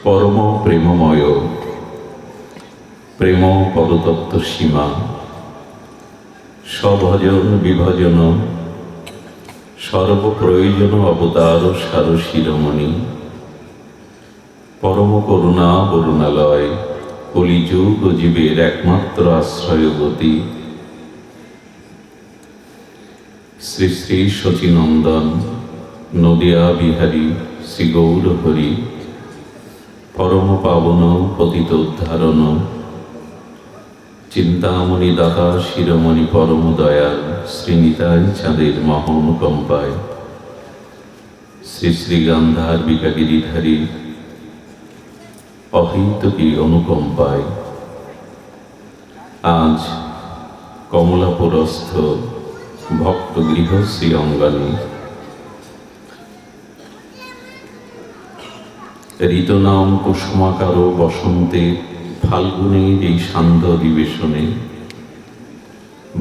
পরম প্রেমময় প্রেম পদতত্ত্ব সীমা স্বভজন বিভজন সর্বপ্রয়োজন অবতার সার শিরোমণি পরম করুণা বরুণালয় কলিযুগ ও জীবের একমাত্র আশ্রয় গতি শ্রী শ্রী শচীনন্দন নদিয়া বিহারী শ্রী গৌর হরি পরম পাবন পতিত উদ্ধারণ চিন্তামণি দাতা শিরোমণি পরম দয়াল শ্রীনিতাই চাঁদের মহানুকম্পায় শ্রী শ্রী গান্ধার বিকাগিরিধারী অহৈতুকী অনুকম্পায় আজ কমলাপুরস্থ ভক্তগৃহ শ্রী অঙ্গনে ঋতনাম কুসুমাকার বসন্তে ফাল্গুনের এই সান্ধ্য অধিবেশনে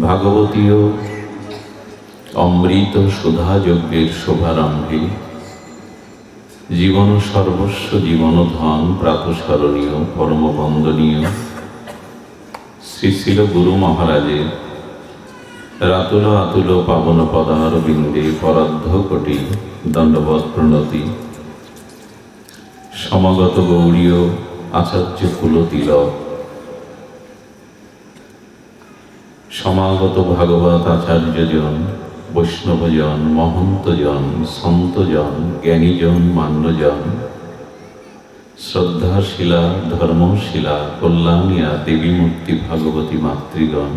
ভাগবতীয় অমৃত সুধাযজ্ঞের শুভারম্ভে জীবন সর্বস্ব জীবনধন প্রাতঃস্মরণীয় পরমবন্দনীয় শ্রী শিল গুরু মহারাজের রাতুল আতুল পাবন পদারবিন্দে পরার্ধ কোটি দণ্ডবৎ প্রণতি সমাগত গৌরীয় আচার্য কুলতিলক সমাগত ভাগবত আচার্যজন বৈষ্ণবজন মহন্তজন সন্তজন জ্ঞানীজন মান্যজন শ্রদ্ধাশীলা ধর্মশীলা কল্যাণিয়া দেবীমূর্তি ভাগবতী মাতৃগণ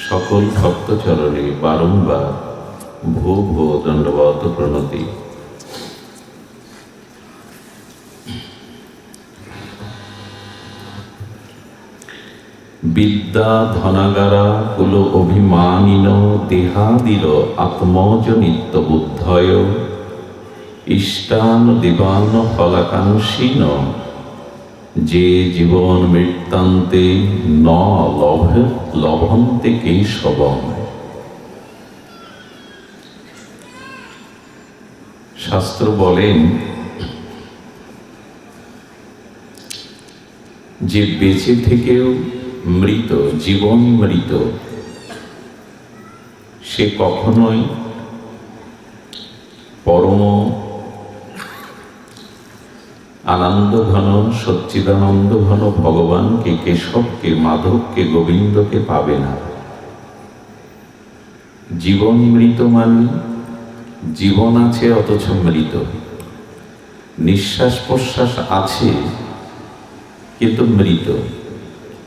সকল ভক্তচরণে বারংবার ভো ভো দণ্ডবত প্রণতি। বিদ্যা ধনাগারা কুল অভিমানিন দেহাদির আত্মজনিত্য বুদ্ধয় ইষ্টান দেবান ফলাকাঙ্ক্ষীন যে জীবন মৃত্যান্তে ন লভন্তে কেশবম। শাস্ত্র বলেন যে বেঁচে থেকেও মৃত, জীবন মৃত, সে কখনোই পরম আনন্দ ঘন সচ্চিদানন্দ ঘন ভগবানকে, কেশবকে, মাধবকে, গোবিন্দকে পাবে না। জীবন মৃত মানে জীবন আছে অথচ মৃত, নিঃশ্বাস প্রশ্বাস আছে কিন্তু মৃত।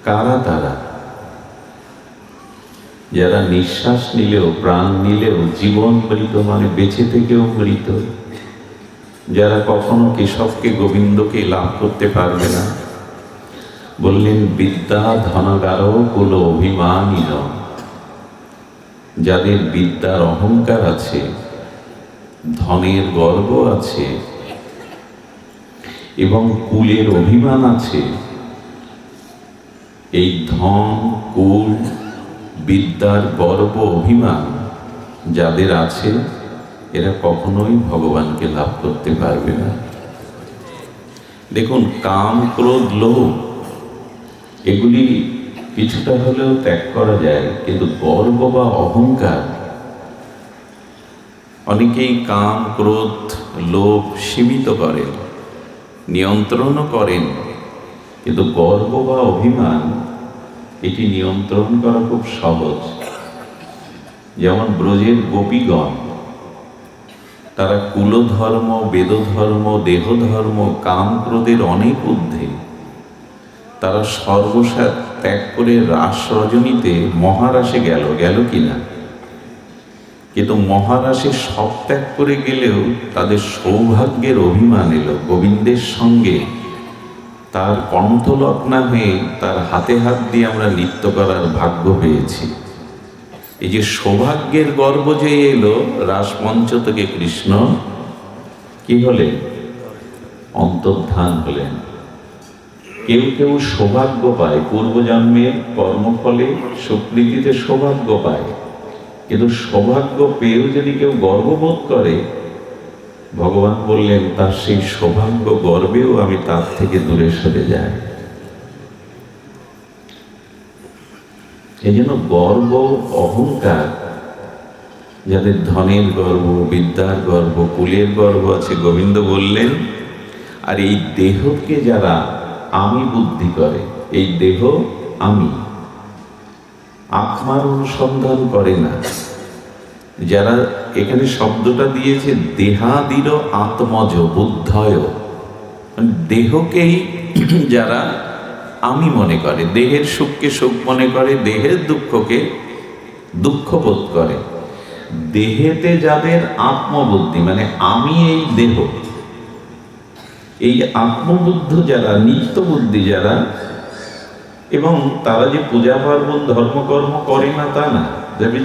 কারা তারা? যারা নিঃশ্বাস নিলেও প্রাণ নিলেও জীবন মৃত মানে বেঁচে থেকেও মৃত, যারা কখনো কেশবকে গোবিন্দকে লাভ করতে পারবে না। বললেন বিদ্যা ধনাগার কুল অভিমানীন, যাদের বিদ্যার অহংকার আছে, ধনের গর্ব আছে এবং কুলের অভিমান আছে, এই ধন কুল বিদ্যার গর্ব অভিমান যাদের আছে এরা কখনোই ভগবানকে লাভ করতে পারবে না। দেখুন, কাম ক্রোধ লোভ এগুলি কিছুটা হলেও ত্যাগ করা যায়, কিন্তু গর্ব বা অহংকার, অনেকেই কাম ক্রোধ লোভ সীমিত করেন, নিয়ন্ত্রণও করেন, কিন্তু গর্ব বা অভিমান এটি নিয়ন্ত্রণ করা খুব সহজ। যেমন ব্রজের গোপীগণ, তারা কুলধর্ম, বেদধর্ম, দেহধর্ম, কাম ক্রোধের অনেক ঊর্ধ্বে, তারা সর্বস্ব ত্যাগ করে রাস রজনীতে মহারাসে গেল কিনা, কিন্তু মহারাসে সব ত্যাগ করে গেলেও তাদের সৌভাগ্যের অভিমান এলো, গোবিন্দের সঙ্গে তার কণ্ঠলগ্না হয়ে তার হাতে হাত দিয়ে আমরা নৃত্য করার ভাগ্য পেয়েছি। এই যে সৌভাগ্যের গর্ব যে এলো, রাসমঞ্চ থেকে কৃষ্ণ কি হলেন? অন্তর্ধান হলেন। কেউ কেউ সৌভাগ্য পায়, পূর্বজন্মের কর্মফলে সুকৃতিতে সৌভাগ্য পায়, কিন্তু সৌভাগ্য পেয়েও যদি কেউ গর্ববোধ করে ভগবান বললেন তার সেই সৌভাগ্য গর্বেও আমি তার থেকে দূরে সরে যাই। এই জন্য গর্ব, অহংকার, যাদের ধনের গর্ব, বিদ্যার গর্ব, কুলের গর্ব আছে, গোবিন্দ বললেন, আর এই দেহকে যারা আমি বুদ্ধি করে, এই দেহ আমি, আত্মার অনুসন্ধান করে না, যারা এখানে শব্দটা দিয়েছে দেহাদির আত্মজ বুদ্ধয়, দেহকেই যারা আমি মনে করে, দেহের সুখকে সুখ মনে করে, দেহের দুঃখকে দুঃখ বোধ করে, দেহেতে যাদের আত্মবুদ্ধি মানে আমি এই দেহ, এই আত্মবুদ্ধ যারা, নিত্যবুদ্ধি যারা, এবং তারা যে পূজা পার্বণ ধর্মকর্ম করে না তা না,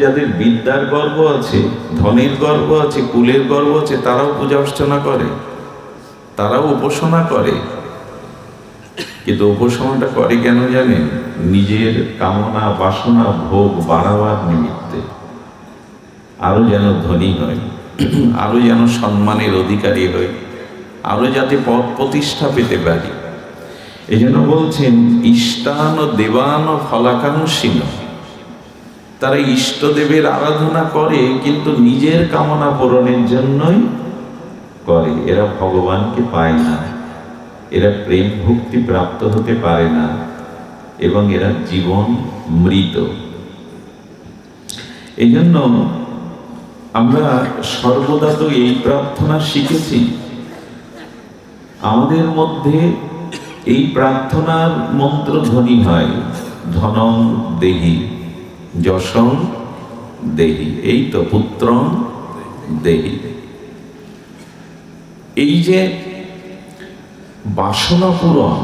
যাদের বিদ্যার গর্ব আছে, ধনের গর্ব আছে, কুলের গর্ব আছে, তারাও পূজা অর্চনা করে, তারাও উপাসনা করে। কিন্তু উপাসনাটা করে কেন জানেন? নিজের কামনা বাসনা ভোগ বাড়াবার নিমিত্তে, আরো যেন ধনী হয়, আরো যেন সম্মানের অধিকারী হয়, আরো যাতে পদ প্রতিষ্ঠা পেতে পারি। এই জন্য বলছেন ইষ্টান দেবান ফলাকাঙ্ক্ষীন, তারা ইষ্টদেবের আরাধনা করে কিন্তু নিজের কামনা পূরণের জন্যই করে। এরা ভগবানকে পায় না, এরা প্রেম ভক্তি প্রাপ্ত হতে পারে না, এবং এরা জীবন মৃত। এই জন্য আমরা সর্বদা তো এই প্রার্থনা শিখেছি, আমাদের মধ্যে এই প্রার্থনার মন্ত্র ধ্বনি হয়, ধনং দেহি, যশং দেহি, এই তো পুত্রং দেহি। এই যে বাসনা পূরণ,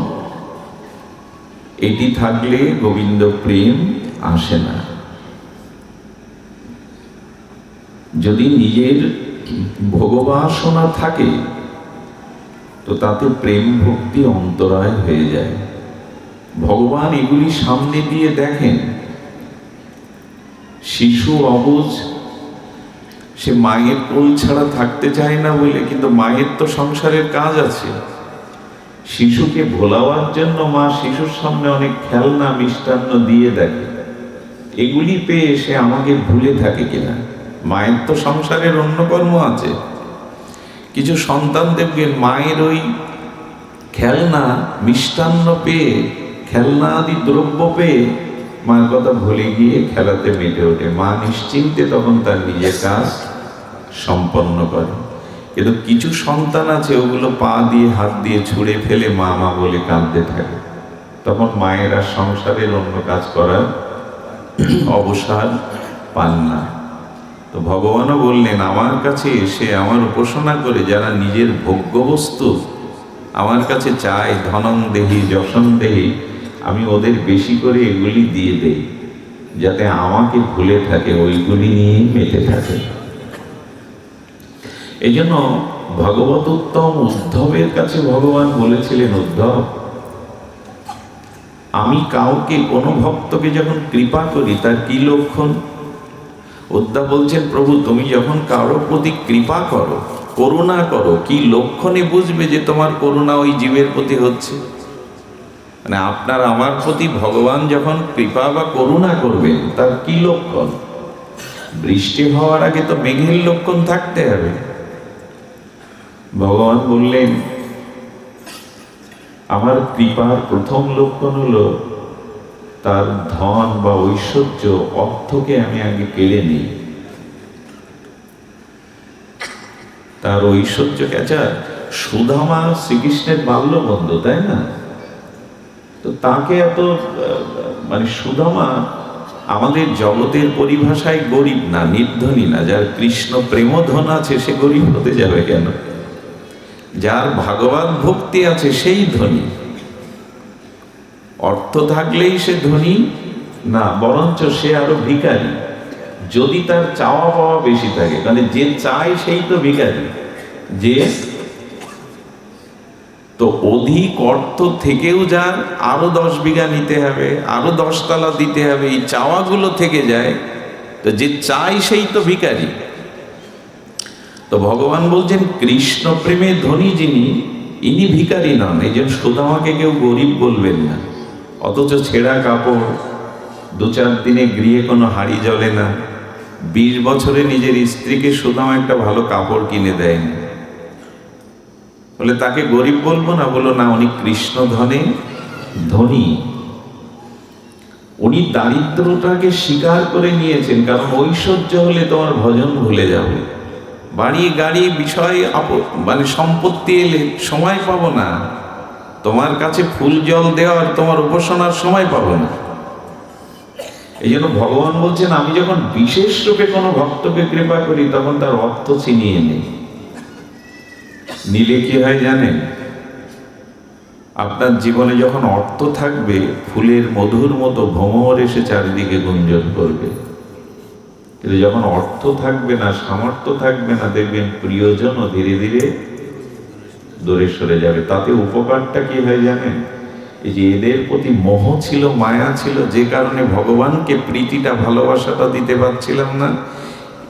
এটি থাকলে গোবিন্দ প্রেম আসে না। যদি নিজের ভোগবাসনা থাকে তো তাতে প্রেম ভক্তি অন্তরায় হয়ে যায়। ভগবান এগুলি সামনে দিয়ে দেখেন, শিশু অবুঝ, সে মায়ের কোল ছাড়া থাকতে চায় না বলে, কিন্তু মায়ের তো সংসারের কাজ আছে। শিশুকে ভোলাবার জন্য মা শিশুর সামনে অনেক খেলনা মিষ্টান্ন দিয়ে দেখে, এগুলি পেয়ে সে আমাকে ভুলে থাকে কিনা। মায়ের তো সংসারের অন্য কর্ম আছে। কিছু সন্তান দেখবেন মায়ের ওই খেলনা মিষ্টান্ন পেয়ে, খেলনা আদি দ্রব্য পেয়ে মায়ের কথা ভুলে গিয়ে খেলাতে মেতে ওঠে। মা নিশ্চিন্তে তখন তার নিজের কাজ সম্পন্ন করে। কিন্তু কিছু সন্তান আছে ওগুলো পা দিয়ে হাত দিয়ে ছুঁড়ে ফেলে মা মা বলে কাঁদতে থাকে, তখন মায়েরা সংসারের অন্য কাজ করার অবসর পান না। তো ভগবানও বললেন, আমার কাছে এসে আমার উপাসনা করে যারা নিজের ভোগ্যবস্তু আমার কাছে চায়, ধনং দেহি যশং দেহি, আমি ওদের বেশি করে এগুলি দিয়ে দেই, যাতে আমাকে ভুলে থাকে, ওইগুলি নিয়ে মেতে থাকে। এই জন্য ভগবত উত্তম উদ্ধবের কাছে ভগবান বলেছিলেন, উদ্ধব, আমি কাউকে, কোনো ভক্তকে যখন কৃপা করি তার কি লক্ষণ? উদ্ধব বলছেন, প্রভু তুমি যখন কারোর প্রতি কৃপা করো, করুণা করো, কি লক্ষণে বুঝবে যে তোমার করুণা ওই জীবের প্রতি হচ্ছে? মানে আপনার আমার প্রতি ভগবান যখন কৃপা বা করুণা করবেন তার কি লক্ষণ? বৃষ্টি হওয়ার আগে তো মেঘের লক্ষণ থাকতে হবে। ভগবান বললেন, আমার কৃপার প্রথম লক্ষণ হলো তার ধন বা ঐশ্বর্য, অর্থকে আমি আগে কেড়ে নিই। তার ঐশ্বর্যকে, আচ্ছা সুদামা শ্রীকৃষ্ণের বাল্যবন্ধু, তাই না? তো তাকে এত মানে সুদামা আমাদের জগতের পরিভাষায় গরিব না, নির্ধনী না। যার কৃষ্ণ প্রেমধন আছে সে গরিব হতে যাবে কেন? যার ভাগবত ভক্তি আছে সেই ধনী। অর্থ থাকলেই সে ধনী না, বরঞ্চ সে আরো ভিখারি, যদি তার চাওয়া পাওয়া বেশি থাকে। মানে যে চায় সেই তো ভিখারি। যে তো অধিক অর্থ থেকেও যার আরো 10 বিঘা নিতে হবে, আরো 10 তলা দিতে হবে, এই চাওয়াগুলো থেকে যায়, তো যে চায় সেই তো ভিখারি। তো তো ভগবান বলছেন কৃষ্ণ প্রেমে ধনী যিনি, ইনি ভিখারি নন। এই জন্য সুদামাকে কেউ গরিব বলবেন না। অথচ ছেঁড়া কাপড়, 2-4 দিনে গৃহে কোনো হাঁড়ি জ্বলে না, 20 বছরে নিজের স্ত্রীকে সুদামা একটা ভালো কাপড় কিনে দেয়নি, বলে তাকে গরিব বলবো না? বলো না, উনি কৃষ্ণ ধনে ধনী। উনি দারিদ্রটাকে স্বীকার করে নিয়েছেন, কারণ ঐশ্বর্য হলে তোমার ভজন ভুলে যাবে। বাড়ি গাড়ি বিষয় মানে সম্পত্তি এলে সময় পাবো না, তোমার কাছে ফুল জল দেওয়ার, তোমার উপাসনার সময় পাবো না। এই জন্য ভগবান বলছেন, আমি যখন বিশেষ রূপে কোনো ভক্তকে কৃপা করি তখন তার অর্থ ছিনিয়ে নেই। নিলে কি হয় জানেন? আপনার জীবনে যখন অর্থ থাকবে, ফুলের মধুর মতো ভ্রমর এসে চারিদিকে গুঞ্জন করবে। কিন্তু যখন অর্থ থাকবে না, সামর্থ্য থাকবে না, দেখবেন প্রিয়জনও ধীরে ধীরে দূরে সরে যাবে। তাতে উপকারটা কি হয় জানেন? এই যে এদের প্রতি মোহ ছিল, মায়া ছিল, যে কারণে ভগবানকে প্রীতিটা, ভালোবাসাটা দিতে পারছিলাম না।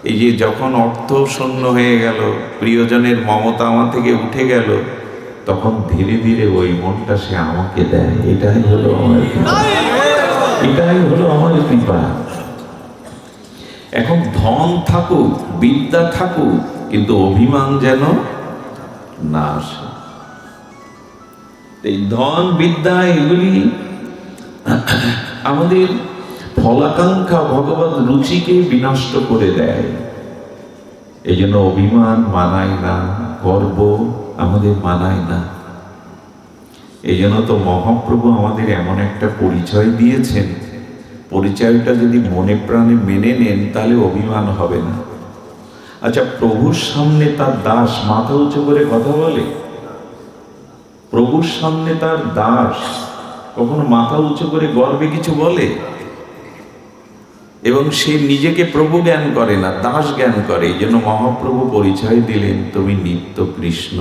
এই যে যখন অর্থ শূন্য হয়ে গেল, প্রিয়জনের মমতা আমার থেকে উঠে গেল, তখন ধীরে ধীরে ওই মনটা সে আমাকে দেয়। এটাই হলো আমার কৃপা, এটাই হলো আমার কৃপা। এখন ধন থাকুক, বিদ্যা থাকুক, কিন্তু অভিমান যেন না আসে। এই ধন বিদ্যা এগুলি আমাদের ফলাকাঙ্ক্ষা, ভগবত রুচিকে বিনষ্ট করে দেয়। এই জন্য অভিমান মানায় না, গর্ব আমাদের মানায় না। এই জন্য তো মহাপ্রভু আমাদের এমন একটা পরিচয় দিয়েছেন, পরিচয়টা যদি মনে প্রাণে মেনে নেন তাহলে অভিমান হবে না। আচ্ছা, প্রভুর সামনে তার দাস মাথা উঁচু করে কথা বলে? প্রভুর সামনে তার দাস কখনো মাথা উঁচু করে গর্বে কিছু বলে? এবং সে নিজেকে প্রভু জ্ঞান করে না, দাস জ্ঞান করে। এই জন্য মহাপ্রভু পরিচয় দিলেন, তুমি নিত্য কৃষ্ণ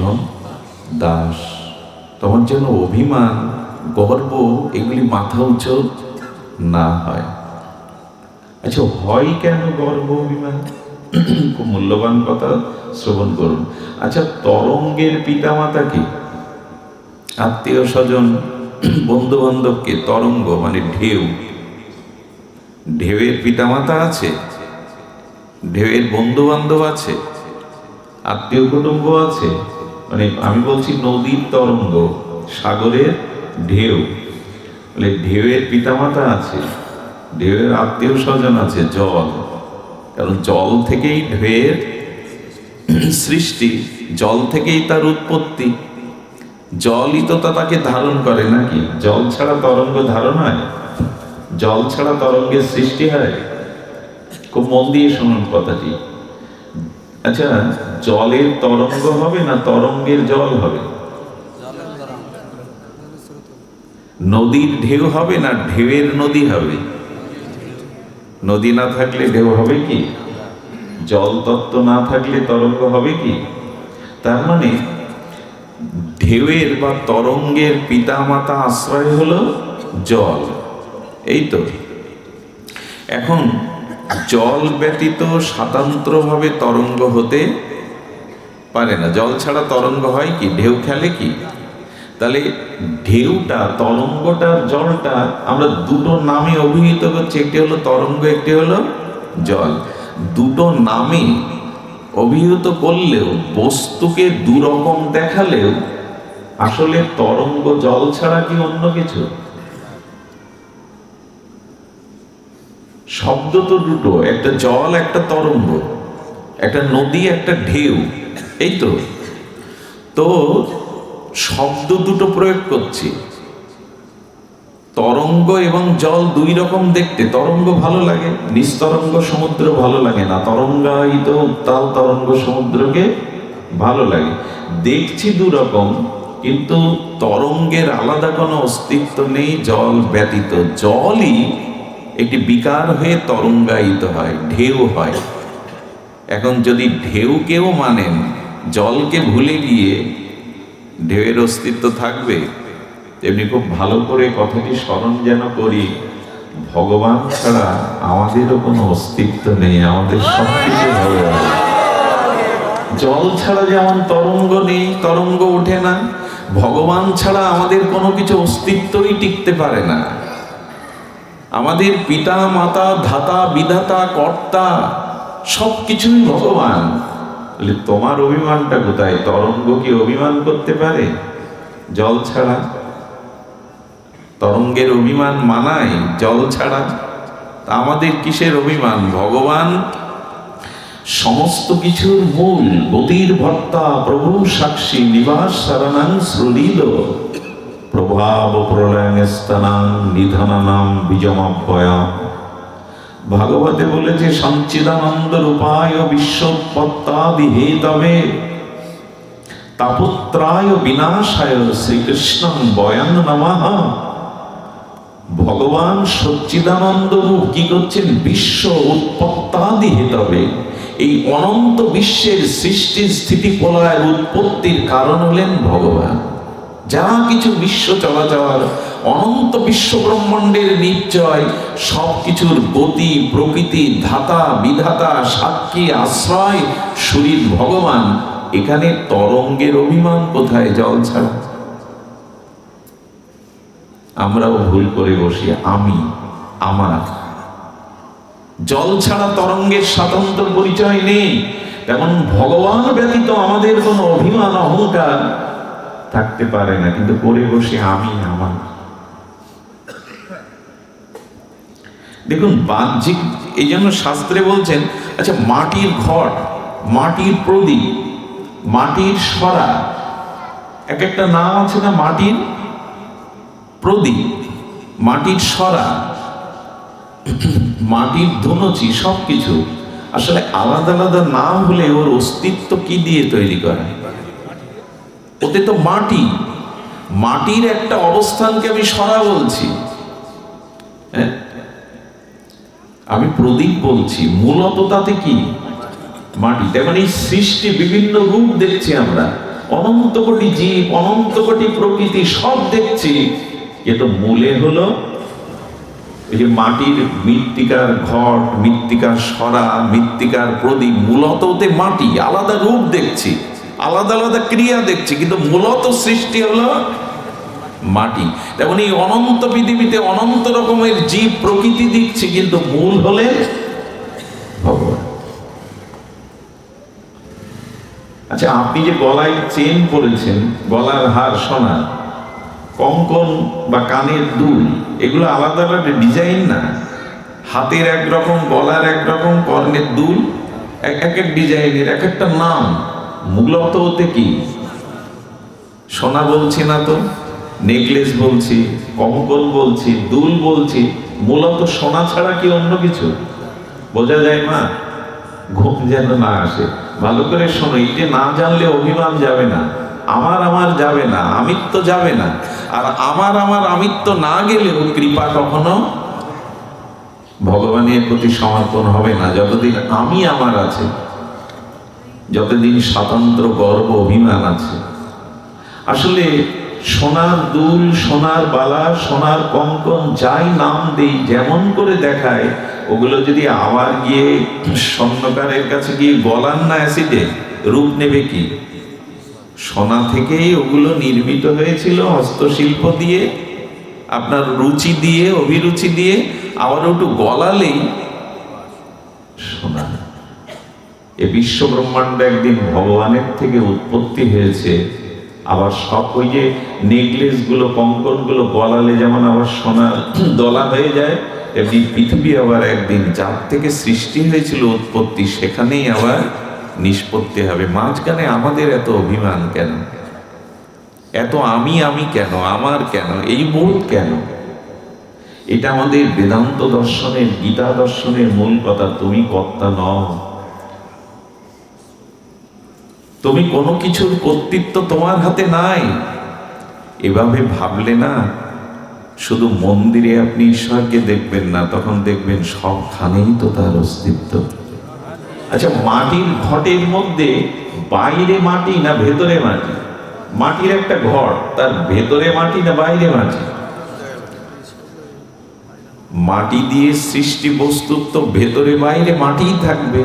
দাস। তোমার যেন অভিমান, গর্ব এগুলি মাথা উঁচু না হয়। আচ্ছা, হয় কেন গর্ব, অভিমান? খুব মূল্যবান কথা, শ্রবণ করুন। আচ্ছা, তরঙ্গের পিতামাতা কি? আত্মীয় স্বজন, বন্ধু বান্ধবকে তরঙ্গ মানে ঢেউ, ঢেউয়ের পিতামাতা আছে, ঢেউয়ের বন্ধু বান্ধব আছে, আত্মীয় কুটুম্ব আছে। মানে আমি বলছি নদীর তরঙ্গ, সাগরের ঢেউ, বলে ঢেউয়ের পিতামাতা আছে, ঢেউয়ের আত্মীয় স্বজন আছে জল। কারণ জল থেকেই ঢেউয়ের সৃষ্টি, জল থেকেই তার উৎপত্তি। জলই তো তাকে ধারণ করে নাকি? জল ছাড়া তরঙ্গ ধারণ হয়? জল ছাড়া তরঙ্গের সৃষ্টি হয়? খুব মন দিয়ে শুনুন কথাটি। আচ্ছা, জলের তরঙ্গ হবে না তরঙ্গের জল হবে? নদীর ঢেউ হবে না ঢেউয়ের নদী হবে? নদী না থাকলে ঢেউ হবে কি? জল তত্ত্ব না থাকলে তরঙ্গ হবে কি? তার মানে ঢেউয়ের বা তরঙ্গের পিতামাতা আশ্রয় হলো জল। এই তো। এখন জল ব্যতীত স্বতন্ত্রভাবে তরঙ্গ হতে পারে না। জল ছাড়া তরঙ্গ হয় কি? ঢেউ খেলে কি? তাহলে ঢেউটা, তরঙ্গটা, জলটা আমরা দুটো নামে অভিহিত করছি, একটি হলো তরঙ্গ, একটি হলো জল। দুটো নামে অভিহিত করলেও, বস্তুকে দুরকম দেখালেও, আসলে তরঙ্গ জল ছাড়া কি অন্য কিছু? শব্দ তো দুটো, একটা জল, একটা তরঙ্গ, একটা নদী, একটা ঢেউ। এই তো। তো শব্দ দুটো প্রয়োগ করছি। তরঙ্গ এবং জল দুই রকম দেখতে। তরঙ্গ ভালো লাগে, নিস্তরঙ্গ সমুদ্র ভালো লাগে না। তরঙ্গায়িত উত্তাল তরঙ্গ সমুদ্রকে ভালো লাগে। দেখছি দু রকম, কিন্তু তরঙ্গের আলাদা কোনো অস্তিত্ব নেই জল ব্যতীত। জলই একটি বিকার হয়ে তরঙ্গায়িত হয়, ঢেউ হয়। এখন যদি ঢেউকেও মানেন, জলকে ভুলে গিয়ে ঢেউয়ের অস্তিত্ব থাকবে? তেমনি খুব ভালো করে কথাটি স্মরণ যেন করি, ভগবান ছাড়া আমাদেরও কোনো অস্তিত্ব নেই, আমাদের সবকিছু ভগবান। জল ছাড়া যেমন তরঙ্গ নেই, তরঙ্গ ওঠে না, ভগবান ছাড়া আমাদের কোনো কিছু অস্তিত্বই টিকতে পারে না। আমাদের পিতা মাতা ধাতা বিধাতা কর্তা সবকিছুই ভগবান। তোমার অভিমানটা কোথায়? তরঙ্গ কি অভিমান করতে পারে জল ছাড়া? তরঙ্গের অভিমান মানায় জল ছাড়া? তা আমাদের কিসের অভিমান? ভগবান সমস্ত কিছুর মূল, গতির ভর্তা, প্রভু সাক্ষী, নিবাস শরণাং শ্রুলীল, প্রভাব প্রলয়ং স্থানাং নিধনানাম বীজমাভ্যয়াম। ভাগবতে বলেছে সঞ্চিদানন্দ রূপায় বিশ্বোৎপত্তাদি হেতবে তাপত্রায় বিনাশায় শ্রীকৃষ্ণং বয়ং নমঃ। ভগবান সচ্চিদানন্দ রূপ কি করছেন? বিশ্ব উৎপত্তাদি হেতবে, এই অনন্ত বিশ্বের সৃষ্টি স্থিতি প্রলয়ের উৎপত্তির কারণ হলেন ভগবান। যা কিছু বিশ্ব চলাচল, অনন্ত বিশ্ব ব্রহ্মাণ্ডের নিশ্চয় সবকিছুর গতি, প্রকৃতি, ধাতা বিধাতা, সাক্ষী, আশ্রয় শরীর ভগবান। এখানে তরঙ্গের অভিমান কোথায় জল ছাড়া? আমরাও ভুল করে বসি, আমি, আমার। জল ছাড়া তরঙ্গের স্বতন্ত্র পরিচয় নেই। তেমন ভগবান ব্যতীত আমাদের কোনো অভিমান অহংকার থাকতে পারে না, কিন্তু করে বসে আমি, আমার। দেখুন বাহ্যিক, এই জন্য শাস্ত্রে বলছেন, আচ্ছা মাটির ঘট, মাটির প্রদীপ, মাটির সরা, এক একটা নাম আছে না? মাটির প্রদীপ, মাটির সরা, মাটির ধনুচি, সবকিছু আসলে আলাদা আলাদা নাম হলে ওর অস্তিত্ব কি দিয়ে তৈরি করা? ওতে তো মাটি, মাটির একটা অবস্থানকে আমি সরা বলছি, হ্যাঁ আমি প্রদীপ বলছি, মূলত তাতে কি? মাটি। তেমন এই সৃষ্টি বিভিন্ন রূপ দেখছি আমরা, অনন্ত কোটি জীব, অনন্ত কোটি প্রকৃতি সব দেখছি, কিন্তু মূলে হলো এই যে মাটির মৃত্তিকার ঘট, মৃত্তিকার সরা, মৃত্তিকার প্রদীপ, মূলত ওতে মাটি। আলাদা রূপ দেখছি, আলাদা আলাদা ক্রিয়া দেখছি, কিন্তু মূলত সৃষ্টি হলো মাটি। তেমন এই অনন্ত পৃথিবীতে অনন্ত রকমের জীব প্রকৃতি দেখছি, কিন্তু মূল হলে ভগবান। আচ্ছা আপনি যে গলায় চেন পরেছেন, গলার হার সোনা, কঙ্কন বা কানের দুল, এগুলো আলাদা আলাদা ডিজাইন না? হাতের একরকম, গলার একরকম, কর্ণের দুল এক এক ডিজাইনের, এক একটা নাম। মূলত ওতে কি? সোনা বলছি না তো, নেকলেস বলছি, কঙ্কন বলছি, দুল বলছি, মূলত সোনা ছাড়া কি অন্য কিছু বোঝা যায়? মা ঘুম যেন না আসে, ভালো করে শোনো। এই যে না জানলে অভিমান যাবে না, আমার আমার যাবে না, আমিত্ব যাবে না। আর আমার আমার আমিত্ব না গেলেও কৃপা কখনো ভগবানের প্রতি সমর্পণ হবে না। যতদিন আমি আমার আছে, যতদিন স্বাতন্ত্র গর্ব অভিমান আছে। আসলে সোনার দুল, সোনার বালা, সোনার কঙ্কন, যাই নাম দেই, যেমন করে দেখায়, ওগুলো যদি আবার গিয়ে স্বর্ণকারের কাছে গিয়ে গলান না অ্যাসিডে, রূপ নেবে কি? সোনা থেকেই ওগুলো নির্মিত হয়েছিল, হস্তশিল্প দিয়ে, আপনার রুচি দিয়ে, অভিরুচি দিয়ে, আবার একটু গলালেই সোনা। এ বিশ্ব ব্রহ্মাণ্ড একদিন ভগবানের থেকে উৎপত্তি হয়েছে। আবার সব ওই যে নেকলেস গুলো, কঙ্কন গুলো গলালে যেমন আবার সোনা দলা হয়ে যায়, এমনি পৃথিবী আবার একদিন যার থেকে সৃষ্টি হয়েছিল উৎপত্তি, সেখানেই আবার নিষ্পত্তি হবে। মাঝখানে আমাদের এত অভিমান কেন? এত আমি আমি কেন? আমার কেন? এই বোধ কেন? এটা আমাদের বেদান্ত দর্শনের, গীতা দর্শনের মূল কথা। তুমি কর্তা নও, তুমি কোনো কিছুর কর্তৃত্ব তোমার হাতে নাই। এভাবে ভাবলে না, শুধু মন্দিরে আপনি ঈশ্বরকে দেখবেন না, তখন দেখবেন সবখানেই তো তার অস্তিত্ব। আচ্ছা মাটির ঘটের মধ্যে বাইরে মাটি না ভেতরে মাটি? মাটির একটা ঘট, তার ভেতরে মাটি না বাইরে মাটি? মাটি দিয়ে সৃষ্টি বস্তু, তো ভেতরে বাইরে মাটিই থাকবে।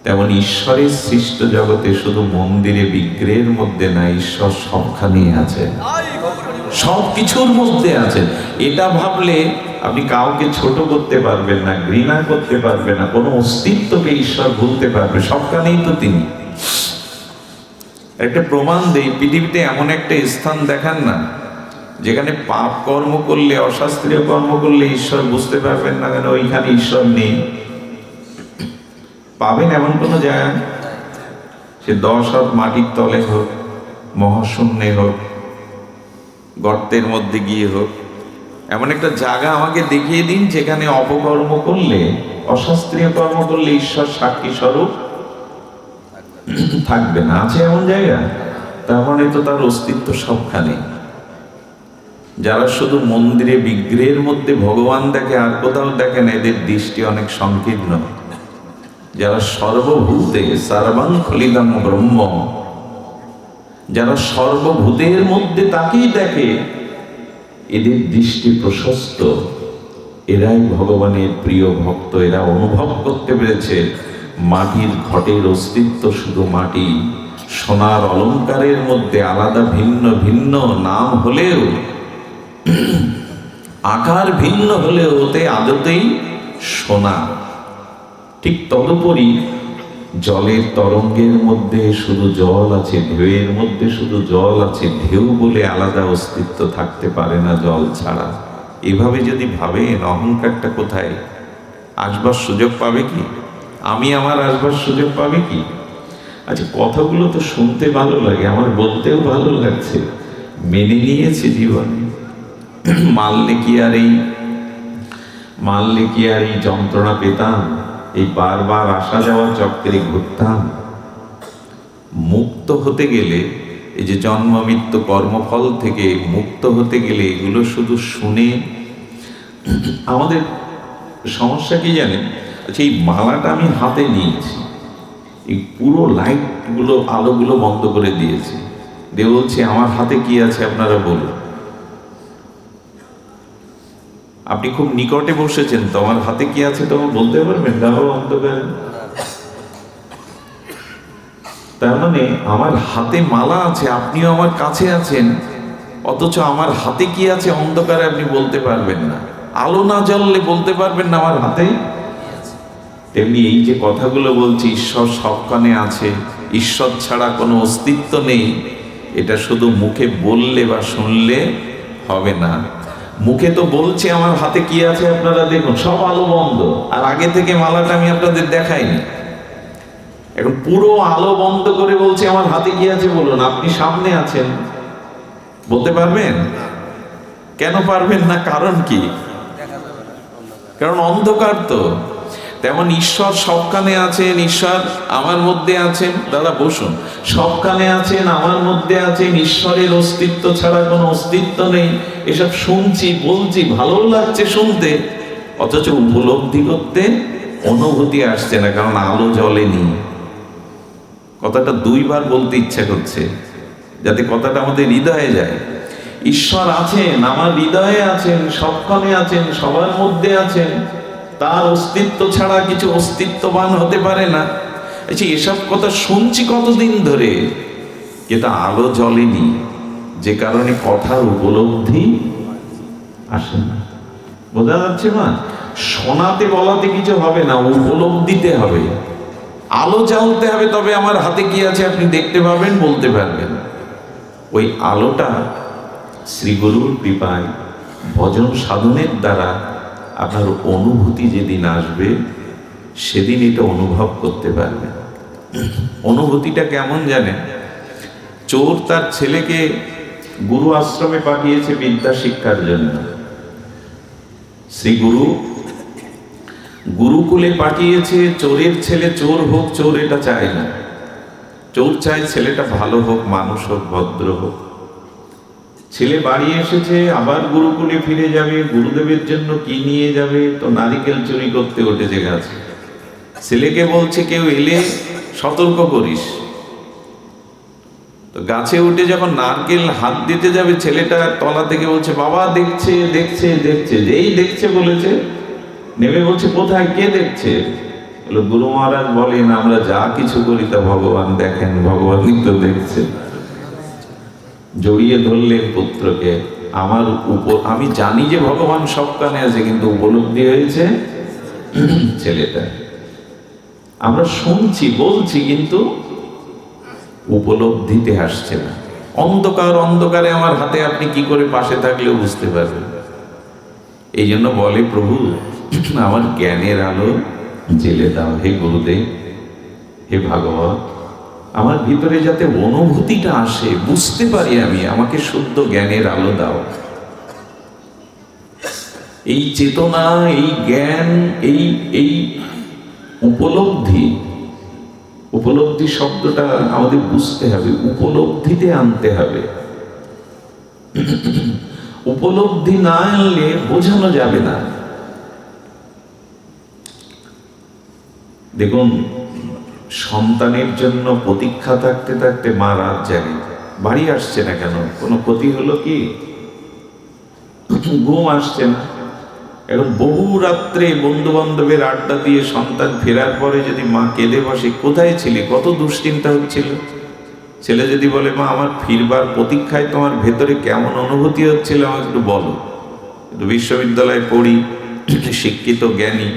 তেমন ঈশ্বরের সৃষ্ট জগতে শুধু মন্দিরে বিগ্রহের মধ্যে না, ঈশ্বর সবখানেই আছেন, সব কিছুর মধ্যে আছেন। এটা ভাবলে আপনি কাউকে ছোট করতে পারবেন না, ঘৃণা করতে পারবেন না, কোনো অস্তিত্বকে ঈশ্বর ভুলতে পারবে, সবখানেই তো তিনি। একটা প্রমাণ দেই, পৃথিবীতে এমন একটা স্থান দেখান না যেখানে পাপ কর্ম করলে, অশাস্ত্রীয় কর্ম করলে ঈশ্বর বুঝতে পারবেন না, কেন ওইখানে ঈশ্বর নেই। পাবেন এমন কোনো জায়গা? সে 10 হাত মাটির তলে হোক, মহাশূন্যে হোক, গর্তের মধ্যে গিয়ে হোক, এমন একটা জায়গা আমাকে দেখিয়ে দিন যেখানে অপকর্ম করলে, অশাস্ত্রীয় কর্ম করলে ঈশ্বর সাক্ষী স্বরূপ থাকবে না। আছে এমন জায়গা? তার মানে তো তার অস্তিত্ব সবখানে। যারা শুধু মন্দিরে বিগ্রহের মধ্যে ভগবান দেখে, আর কোথাও দেখে না, এদের দৃষ্টি অনেক সংকীর্ণ। যারা সর্বভূতে সর্বং খলিদং ব্রহ্ম, যারা সর্বভূতের মধ্যে তাকেই দেখে, এদের দৃষ্টি প্রশস্ত, এরাই ভগবানের প্রিয় ভক্ত। এরা অনুভব করতে পেরেছে মাটির ঘটের অস্তিত্ব শুধু মাটি, সোনার অলংকারের মধ্যে আলাদা ভিন্ন ভিন্ন নাম হলেও, আকার ভিন্ন হলেও ওতে আদতেই সোনা। ঠিক তদুপরি জলের তরঙ্গের মধ্যে শুধু জল আছে, ঢেউয়ের মধ্যে শুধু জল আছে, ঢেউ বলে আলাদা অস্তিত্ব থাকতে পারে না জল ছাড়া। এভাবে যদি ভাবেন, অহংকারটা কোথায়? আসবার সুযোগ পাবে কি? আমি আমার আসবার সুযোগ পাবে কি? আচ্ছা, কথাগুলো তো শুনতে ভালো লাগে, আমার বলতেও ভালো লাগছে, মেনে নিয়েছি জীবনে। মানলে কি আর এই যন্ত্রণা পেতাম? এই বারবার আসা যাওয়া চক্রে ঘুরতাম? মুক্ত হতে গেলে, এই যে জন্ম মৃত্যু কর্মফল থেকে মুক্ত হতে গেলে এগুলো শুধু শুনে আমাদের সমস্যা কি জানেন? আচ্ছা, এই মালাটা আমি হাতে নিয়েছি, এই পুরো লাইটগুলো, আলোগুলো বন্ধ করে দিয়েছি, দিয়ে বলছি আমার হাতে কি আছে আপনারা বলুন। আপনি খুব নিকটে বসেছেন তো, আমার হাতে কি আছে তো বলতে পারবেন? তাও অন্ধকার। তার মানে আমার হাতে মালা আছে, আপনিও আমার কাছে আছেন, অথচ আমার হাতে কি আছে অন্ধকারে আপনি বলতে পারবেন না। আলো না জ্বললে বলতে পারবেন না আমার হাতে। তেমনি এই যে কথাগুলো বলছি, ঈশ্বর সবখানে আছে, ঈশ্বর ছাড়া কোনো অস্তিত্ব নেই, এটা শুধু মুখে বললে বা শুনলে হবে না। মুখে তো বলছে আমার হাতে কি আছে আপনারা দেখুন, সব আলো বন্ধ, আর আগে থেকে মালাটা আমি আপনাদের দেখাইনি। এখন পুরো আলো বন্ধ করে বলছে আমার হাতে কি আছে বলুন। আপনি সামনে আছেন, বলতে পারবেন? কেন পারবেন না? কারণ কি? কারণ অন্ধকার তো। তেমন ঈশ্বর সবখানে আছেন, ঈশ্বর আমার মধ্যে আছেন। দাদা বসুন। সবখানে আছেন, আমার মধ্যে আছেন, ঈশ্বরের অস্তিত্ব ছাড়া কোনো অস্তিত্ব নেই। এসব শুনছি, বলছি, ভালো লাগছে শুনতে, অথচ উপলব্ধি করতে অনুভূতি আসছে না, কারণ আলো জ্বলেনি। কথাটা 2 বার বলতে ইচ্ছা করছে, যাতে কথাটা আমাদের হৃদয়ে যায়। ঈশ্বর আছেন, আমার হৃদয়ে আছেন, সবখানে আছেন, সবার মধ্যে আছেন, তার অস্তিত্ব ছাড়া কিছু অস্তিত্ববান হতে পারে না। আচ্ছা, এসব কথা শুনছি কতদিন ধরে, কিন্তু আলো জ্বলেনি, যে কারণে কথার উপলব্ধি আসে না। বোঝা যাচ্ছে না? শোনাতে বলাতে কিছু হবে না, উপলব্ধিতে হবে। আলো জ্বালতে হবে, তবে আমার হাতে কি আছে আপনি দেখতে পাবেন, বলতে পারবেন। ওই আলোটা শ্রীগুরুর কৃপায়, ভজন সাধনের দ্বারা আপনার অনুভূতি যেদিন আসবে, সেদিন এটা অনুভব করতে পারবেন। অনুভূতিটা কেমন জানেন? চোর তার ছেলেকে গুরু আশ্রমে পাঠিয়েছে বিদ্যা শিক্ষার জন্য। শ্রী গুরুকুলে পাঠিয়েছে। চোরের ছেলে চোর হোক, চোর এটা চায় না। চোর চায় ছেলেটা ভালো হোক, মানুষ হোক, ভদ্র হোক। ছেলে বাড়ি এসেছে, আবার গুরুকুলে ফিরে যাবে, গুরুদেবের জন্য কি নিয়ে যাবে, তো নারিকেল চুরি করতে উঠেছে গাছে। ছেলেকে বলছে কেউ এলে সতর্ক করিস। তো গাছে উঠে যখন নারকেল হাত দিতে যাবে, ছেলেটা তলা থেকে বলছে বাবা দেখছে দেখছে দেখছে। যেই দেখছে বলেছে, নেমে বলছে কোথায়, কে দেখছে? গুরু মহারাজ বলেন, আমরা যা কিছু করি তা ভগবান দেখেন, ভগবানই তো দেখছেন। জড়িয়ে ধরলেন পুত্রকে। আমি জানি যে ভগবান সব কানে আছে, কিন্তু উপলব্ধি হয়েছে ছেলেটা। আমরা শুনছি, বলছি, কিন্তু উপলব্ধিতে আসছে না। অন্ধকারে আমার হাতে আপনি কি করে পাশে থাকলেও বুঝতে পারবেন। এই জন্য বলে প্রভু, আমার জ্ঞানের আলো জেলে দাও হে গুরুদেব, হে ভাগবত। আমার ভিতরে যাতে অনুভূতিটা আসে, বুঝতে পারি আমি, আমাকে শুদ্ধ জ্ঞানের আলো দাও। এই চেতনা, এই জ্ঞান, এই উপলব্ধি শব্দটা আমাদের বুঝতে হবে, উপলব্ধিতে আনতে হবে। উপলব্ধি না আনলে বোঝানো যাবে না। দেখুন, সন্তানের জন্য প্রতীক্ষা থাকতে থাকতে মা রাত জাগে, বাড়ি আসছে না কেন, কোনো ক্ষতি হলো কি? ঘুম আসছে না। এখন বহু রাত্রে বন্ধু বান্ধবের আড্ডা দিয়ে সন্তান ফেরার পরে যদি মা কেঁদে বসে, কোথায় ছিলে, কত দুশ্চিন্তা হচ্ছিল। ছেলে যদি বলে, মা আমার ফিরবার প্রতীক্ষায় তোমার ভেতরে কেমন অনুভূতি হচ্ছিল আমাকে একটু বলো। একটু বিশ্ববিদ্যালয়ে পড়ি, শিক্ষিত জ্ঞানী,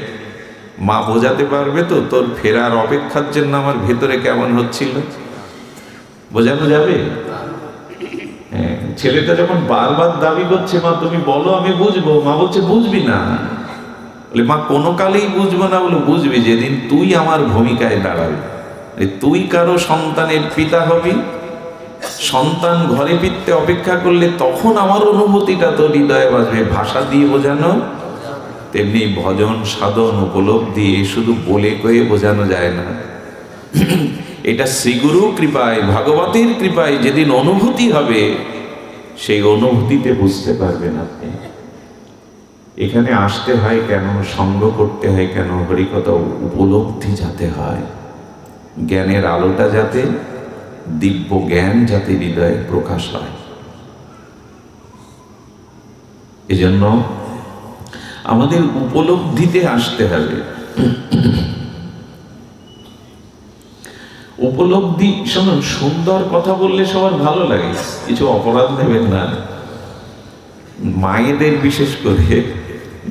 মা বোঝাতে পারবে তো তোর ফেরার অপেক্ষার জন্য আমার ভেতরে কেমন হচ্ছিল? বোঝানো যাবে? হ্যাঁ, ছেলেটা যখন বারবার দাবি করছে, মা তুমি বলো আমি বুঝবো, মা বলছে বুঝবি না। বলে, মা কোনো কালেই বুঝবো না। বলে, বুঝবি যেদিন তুই আমার ভূমিকায় দাঁড়াবি, তুই কারো সন্তানের পিতা হবি, সন্তান ঘরে ফিরতে অপেক্ষা করলে তখন আমার অনুভূতিটা তোর হৃদয়ে বাজবে। ভাষা দিয়ে বোঝানো তেমনি ভজন, সাধন, উপলব্ধি শুধু বলে কয়ে বোঝানো যায় না। এটা শ্রীগুরু কৃপায়, ভাগবতের কৃপায় যেদিন অনুভূতি হবে, সেই অনুভূতিতে বুঝতে পারবেন আপনি। এখানে আসতে হয় কেন, সঙ্গ করতে হয় কেন? হরিকথা উপলব্ধি যাতে হয়, জ্ঞানের আলোটা যাতে, দিব্য জ্ঞান যাতে হৃদয়ে প্রকাশ হয়। এজন্য আমাদের উপলব্ধিতে আসতে হবে। উপলব্ধি, শুনুন, সুন্দর কথা বললে সবার ভালো লাগে, কিছু অপরাধ নেবেন না। মায়েদের বিশেষ করে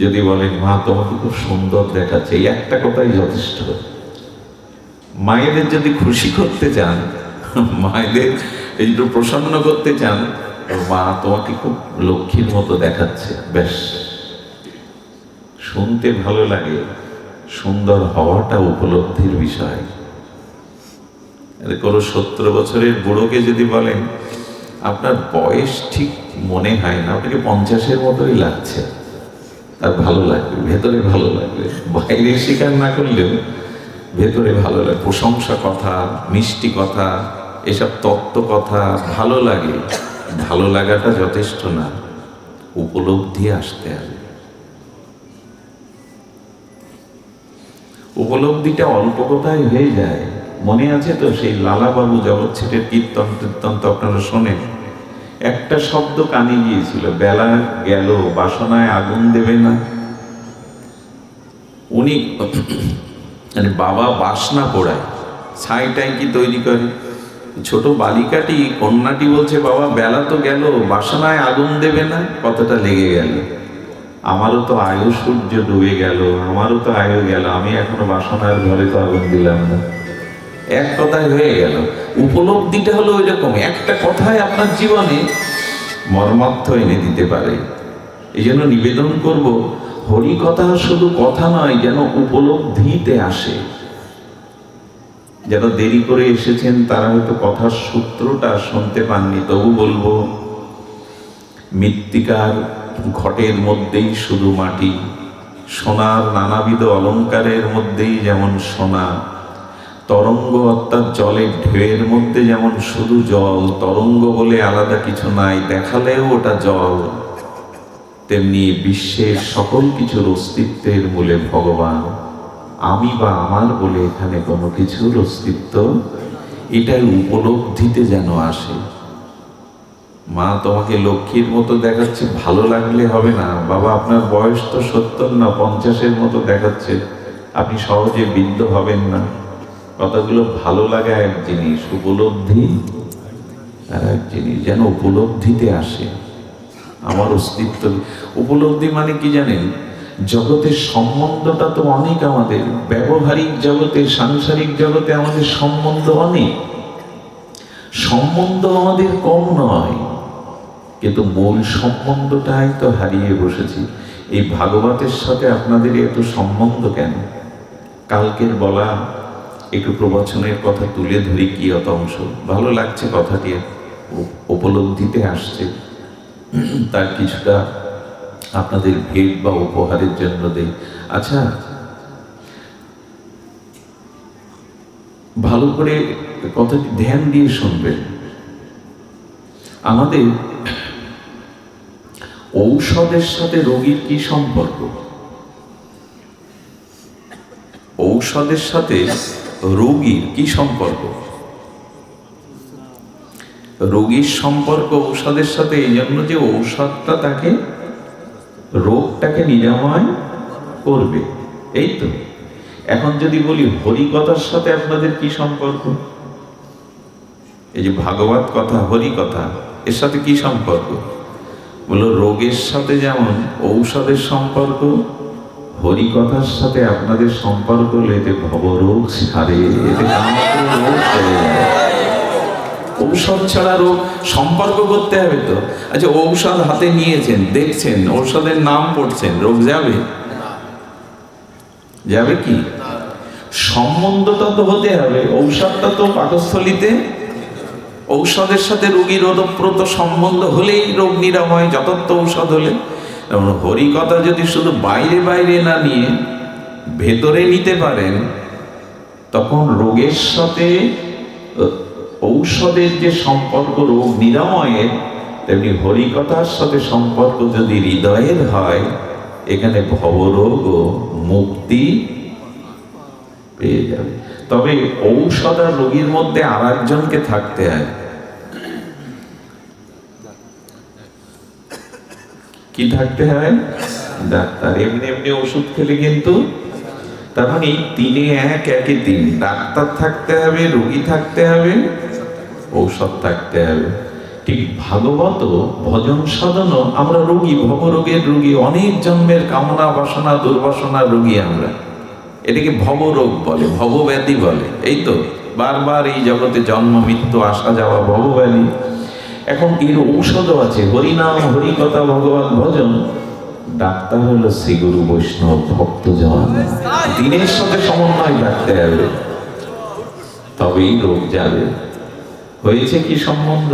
যদি বলেন, মা তোমাকে খুব সুন্দর দেখাচ্ছে, এই একটা কথাই যথেষ্ট। মায়েদের যদি খুশি করতে চান, মায়েদের একটু প্রসন্ন করতে চান, মা তোমাকে খুব লক্ষ্মীর মতো দেখাচ্ছে, ব্যাস। শুনতে ভালো লাগে, সুন্দর হওয়াটা উপলব্ধির বিষয়। কোনো 70 বছরের বুড়োকে যদি বলেন, আপনার বয়স ঠিক মনে হয় না, আপনাকে 50-এর মতোই লাগছে, তার ভালো লাগবে, ভেতরে ভালো লাগবে। বাইরে স্বীকার না করলেও ভেতরে ভালো লাগে। প্রশংসা কথা, মিষ্টি কথা, এসব তত্ত্ব কথা ভালো লাগে। ভালো লাগাটা যথেষ্ট না, উপলব্ধি আসতে হবে। উপলব্ধিটা অল্প কথায় হয়ে যায়। মনে আছে তো সেই লালাবাবু জগৎ ছেটের কীর্তন তো আপনারা শোনেন। একটা শব্দ কানে গিয়েছিল, বেলা গেল বাসনায় আগুন দেবে না। উনি মানে বাবা বাসনা পোড়ায়, ছাইটাই কি তৈরি করে। ছোট বালিকাটি, কন্যাটি বলছে, বাবা বেলা তো গেল, বাসনায় আগুন দেবে না। কতটা লেগে গেল, আমারও তো আয়ু সূর্য ডুবে গেল, আমারও তো আয়ু গেল, আমি এখনো বাসনার ঘরে তো আগুন দিলাম না। এক কথায় হয়ে গেল। উপলব্ধিটা হলো ওই রকম, একটা কথায় আপনার জীবনে মর্মার্থ এনে দিতে পারে। এই জন্য নিবেদন করব, হরি কথা শুধু কথা নয়, যেন উপলব্ধিতে আসে। যারা দেরি করে এসেছেন তারা হয়তো কথার সূত্রটা শুনতে পাননি, তবু বলবো, মৃত্তিকার ঘটের মধ্যেই শুধু মাটি, সোনার নানাবিধ অলঙ্কারের মধ্যেই যেমন সোনা, তরঙ্গ অর্থাৎ জলের ঢেউয়ের মধ্যে যেমন শুধু জল, তরঙ্গ বলে আলাদা কিছু নাই, দেখালেও ওটা জল, তেমনি বিশ্বের সকল কিছুর অস্তিত্বের মূলে ভগবান। আমি বা আমার বলে এখানে কোনো কিছুর অস্তিত্ব, এটাই উপলব্ধিতে যেন আসে। মা তোমাকে লক্ষ্মীর মতো দেখাচ্ছে, ভালো লাগলে হবে না। বাবা আপনার বয়স তো 70 না 50-এর মতো দেখাচ্ছে, আপনি সহজে বিদ্ধ হবেন না। কথাগুলো ভালো লাগা এক জিনিস, উপলব্ধি আর এক জিনিস। যেন উপলব্ধিতে আসে আমার অস্তিত্ব। উপলব্ধি মানে কি জানেন? জগতের সম্বন্ধটা তো অনেক, আমাদের ব্যবহারিক জগতে, সাংসারিক জগতে আমাদের সম্বন্ধ অনেক, সম্বন্ধ আমাদের কম নয়, কিন্তু মূল সম্বন্ধটাই তো হারিয়ে বসেছি। এই ভাগবতের সাথে আপনাদের এত সম্বন্ধ কেন? কালকের বলা একটু প্রবচনের কথা তুলে ধরি, কি অত অংশ ভালো লাগছে, কথাটি উপলব্ধিতে আসছে, তার কিছুটা আপনাদের ভেট বা উপহারের জন্য দেই। আচ্ছা, ভালো করে কথাটি ধ্যান দিয়ে শুনবেন। আমাদের ঔষধের সাথে রোগীর কি সম্পর্ক? ঔষধের সাথে রোগীর কি সম্পর্ক? রোগীর সম্পর্ক ঔষধের সাথে এই জন্য যে ঔষধটা তাকে, রোগটাকে নিরাময় করবে, এই তো। এখন যদি বলি হরিকথার সাথে আপনাদের কি সম্পর্ক? এই যে ভাগবত কথা, হরিকথা, এর সাথে কি সম্পর্ক? বলো, রোগের সাথে যেমন ঔষধের সম্পর্ক, হরিকথার সাথে আপনাদের সম্পর্ক হলে এতে ভবরোগ সারে, এতে রোগ চলে যায়। ঔষধ ছাড়া রোগ, সম্পর্ক করতে হবে তো। আচ্ছা, ঔষধ হাতে নিয়েছেন, দেখছেন, ঔষধের নাম পড়ছেন, রোগ যাবে? যাবে কি? সম্বন্ধটা তো হতে হবে। ঔষধটা তো পাকস্থলীতে, ঔষধের সাথে রোগীর ওতপ্রোত সম্বন্ধ হলেই রোগ নিরাময়, যথার্থ ঔষধ হলে। হরিকথা যদি শুধু বাইরে বাইরে না নিয়ে ভেতরে নিতে পারেন, তখন রোগের সাথে ঔষধের যে সম্পর্ক রোগ নিরাময়ের, তেমনি হরিকথার সাথে সম্পর্ক যদি হৃদয়ের হয়, এখানে ভবরোগ ও মুক্তি পেয়ে যাবে। তবে ঔষধ আর রোগীর মধ্যে আর একজনকে থাকতে হয়। কি থাকতে হয়? ডাক্তার। এমনি এমনি ওষুধ খেলে কিন্তু, তার মানে এই তিনে এক, একে তিন। ডাক্তার থাকতে হবে, রোগী থাকতে হবে, ঔষধ থাকতে হবে। ঠিক ভাগবত ভজন সাধন, আমরা রোগী, ভবরোগের রোগী, অনেক জন্মের কামনা বাসনা দুর্বাসনার রোগী আমরা। এটাকে ভবরোগ বলে, ভবব্যাধি বলে। এই তো বারবার এই জগতে জন্ম মৃত্যু আসা যাওয়া ভবব্যাধি। এখন এর ঔষধও আছে, হরিনাম, হরিকথা, ভগবত ভজন। ডাক্তার হলো শ্রী গুরু বৈষ্ণব ভক্তজন, দিনের সাথে সমন্বয় রাখতে হবে, তবেই রোগ যাবে। হয়েছে কি সম্বন্ধ?